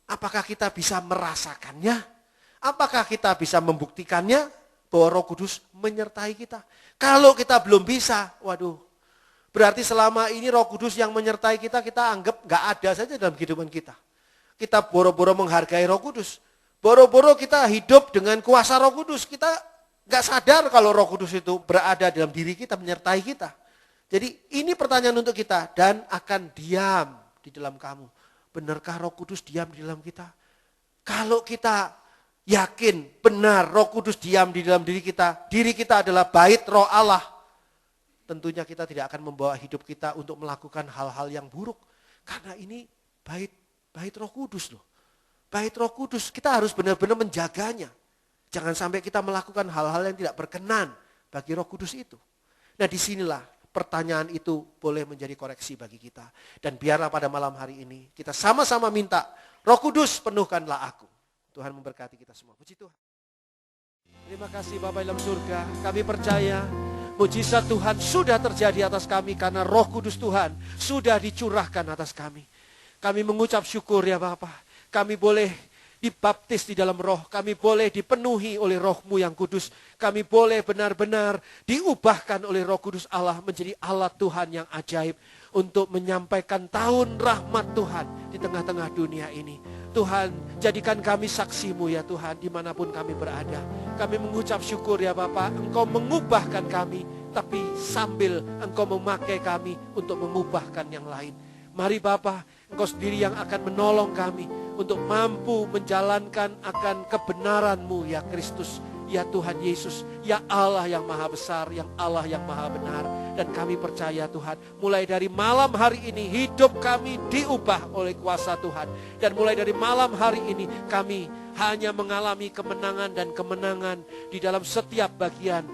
Apakah kita bisa merasakannya? Apakah kita bisa membuktikannya? Bahwa Roh Kudus menyertai kita. Kalau kita belum bisa, waduh. Berarti selama ini Roh Kudus yang menyertai kita, kita anggap gak ada saja dalam kehidupan kita. Kita boro-boro menghargai Roh Kudus. Boro-boro kita hidup dengan kuasa Roh Kudus. Kita gak sadar kalau Roh Kudus itu berada dalam diri kita, menyertai kita. Jadi ini pertanyaan untuk kita. Dan akan diam di dalam kamu. Benarkah Roh Kudus diam di dalam kita? Kalau kita yakin benar Roh Kudus diam di dalam diri kita adalah bait Roh Allah, tentunya kita tidak akan membawa hidup kita untuk melakukan hal-hal yang buruk. Karena ini bait Roh Kudus loh. Bait Roh Kudus, kita harus benar-benar menjaganya. Jangan sampai kita melakukan hal-hal yang tidak berkenan bagi Roh Kudus itu. Nah, disinilah pertanyaan itu boleh menjadi koreksi bagi kita. Dan biarlah pada malam hari ini kita sama-sama minta, Roh Kudus penuhkanlah aku. Tuhan memberkati kita semua. Puji Tuhan. Terima kasih Bapa dalam surga. Kami percaya mujizat Tuhan sudah terjadi atas kami karena Roh Kudus Tuhan sudah dicurahkan atas kami. Kami mengucap syukur ya Bapa. Kami boleh dibaptis di dalam Roh. Kami boleh dipenuhi oleh Roh-Mu yang kudus. Kami boleh benar-benar diubahkan oleh Roh Kudus Allah menjadi alat Tuhan yang ajaib untuk menyampaikan tahun rahmat Tuhan di tengah-tengah dunia ini. Tuhan, jadikan kami saksi-Mu ya Tuhan, dimanapun kami berada. Kami mengucap syukur ya Bapak, Engkau mengubahkan kami, tapi sambil Engkau memakai kami untuk mengubahkan yang lain. Mari Bapak, Engkau sendiri yang akan menolong kami untuk mampu menjalankan akan kebenaran-Mu ya Kristus, ya Tuhan Yesus, ya Allah yang maha besar, yang Allah yang maha benar. Dan kami percaya Tuhan, mulai dari malam hari ini hidup kami diubah oleh kuasa Tuhan. Dan mulai dari malam hari ini kami hanya mengalami kemenangan dan kemenangan di dalam setiap bagian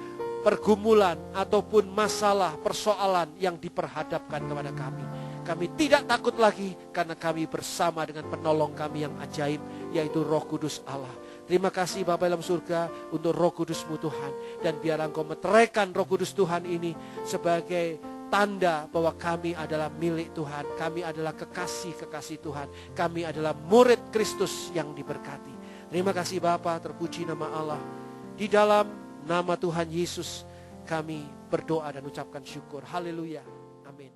pergumulan ataupun masalah, persoalan yang diperhadapkan kepada kami. Kami tidak takut lagi karena kami bersama dengan penolong kami yang ajaib, yaitu Roh Kudus Allah. Terima kasih Bapa dalam surga untuk Roh Kudus-Mu Tuhan. Dan biar Engkau meteraikan Roh Kudus Tuhan ini sebagai tanda bahwa kami adalah milik Tuhan. Kami adalah kekasih-kekasih Tuhan. Kami adalah murid Kristus yang diberkati. Terima kasih Bapa, terpuji nama Allah. Di dalam nama Tuhan Yesus kami berdoa dan ucapkan syukur. Haleluya. Amin.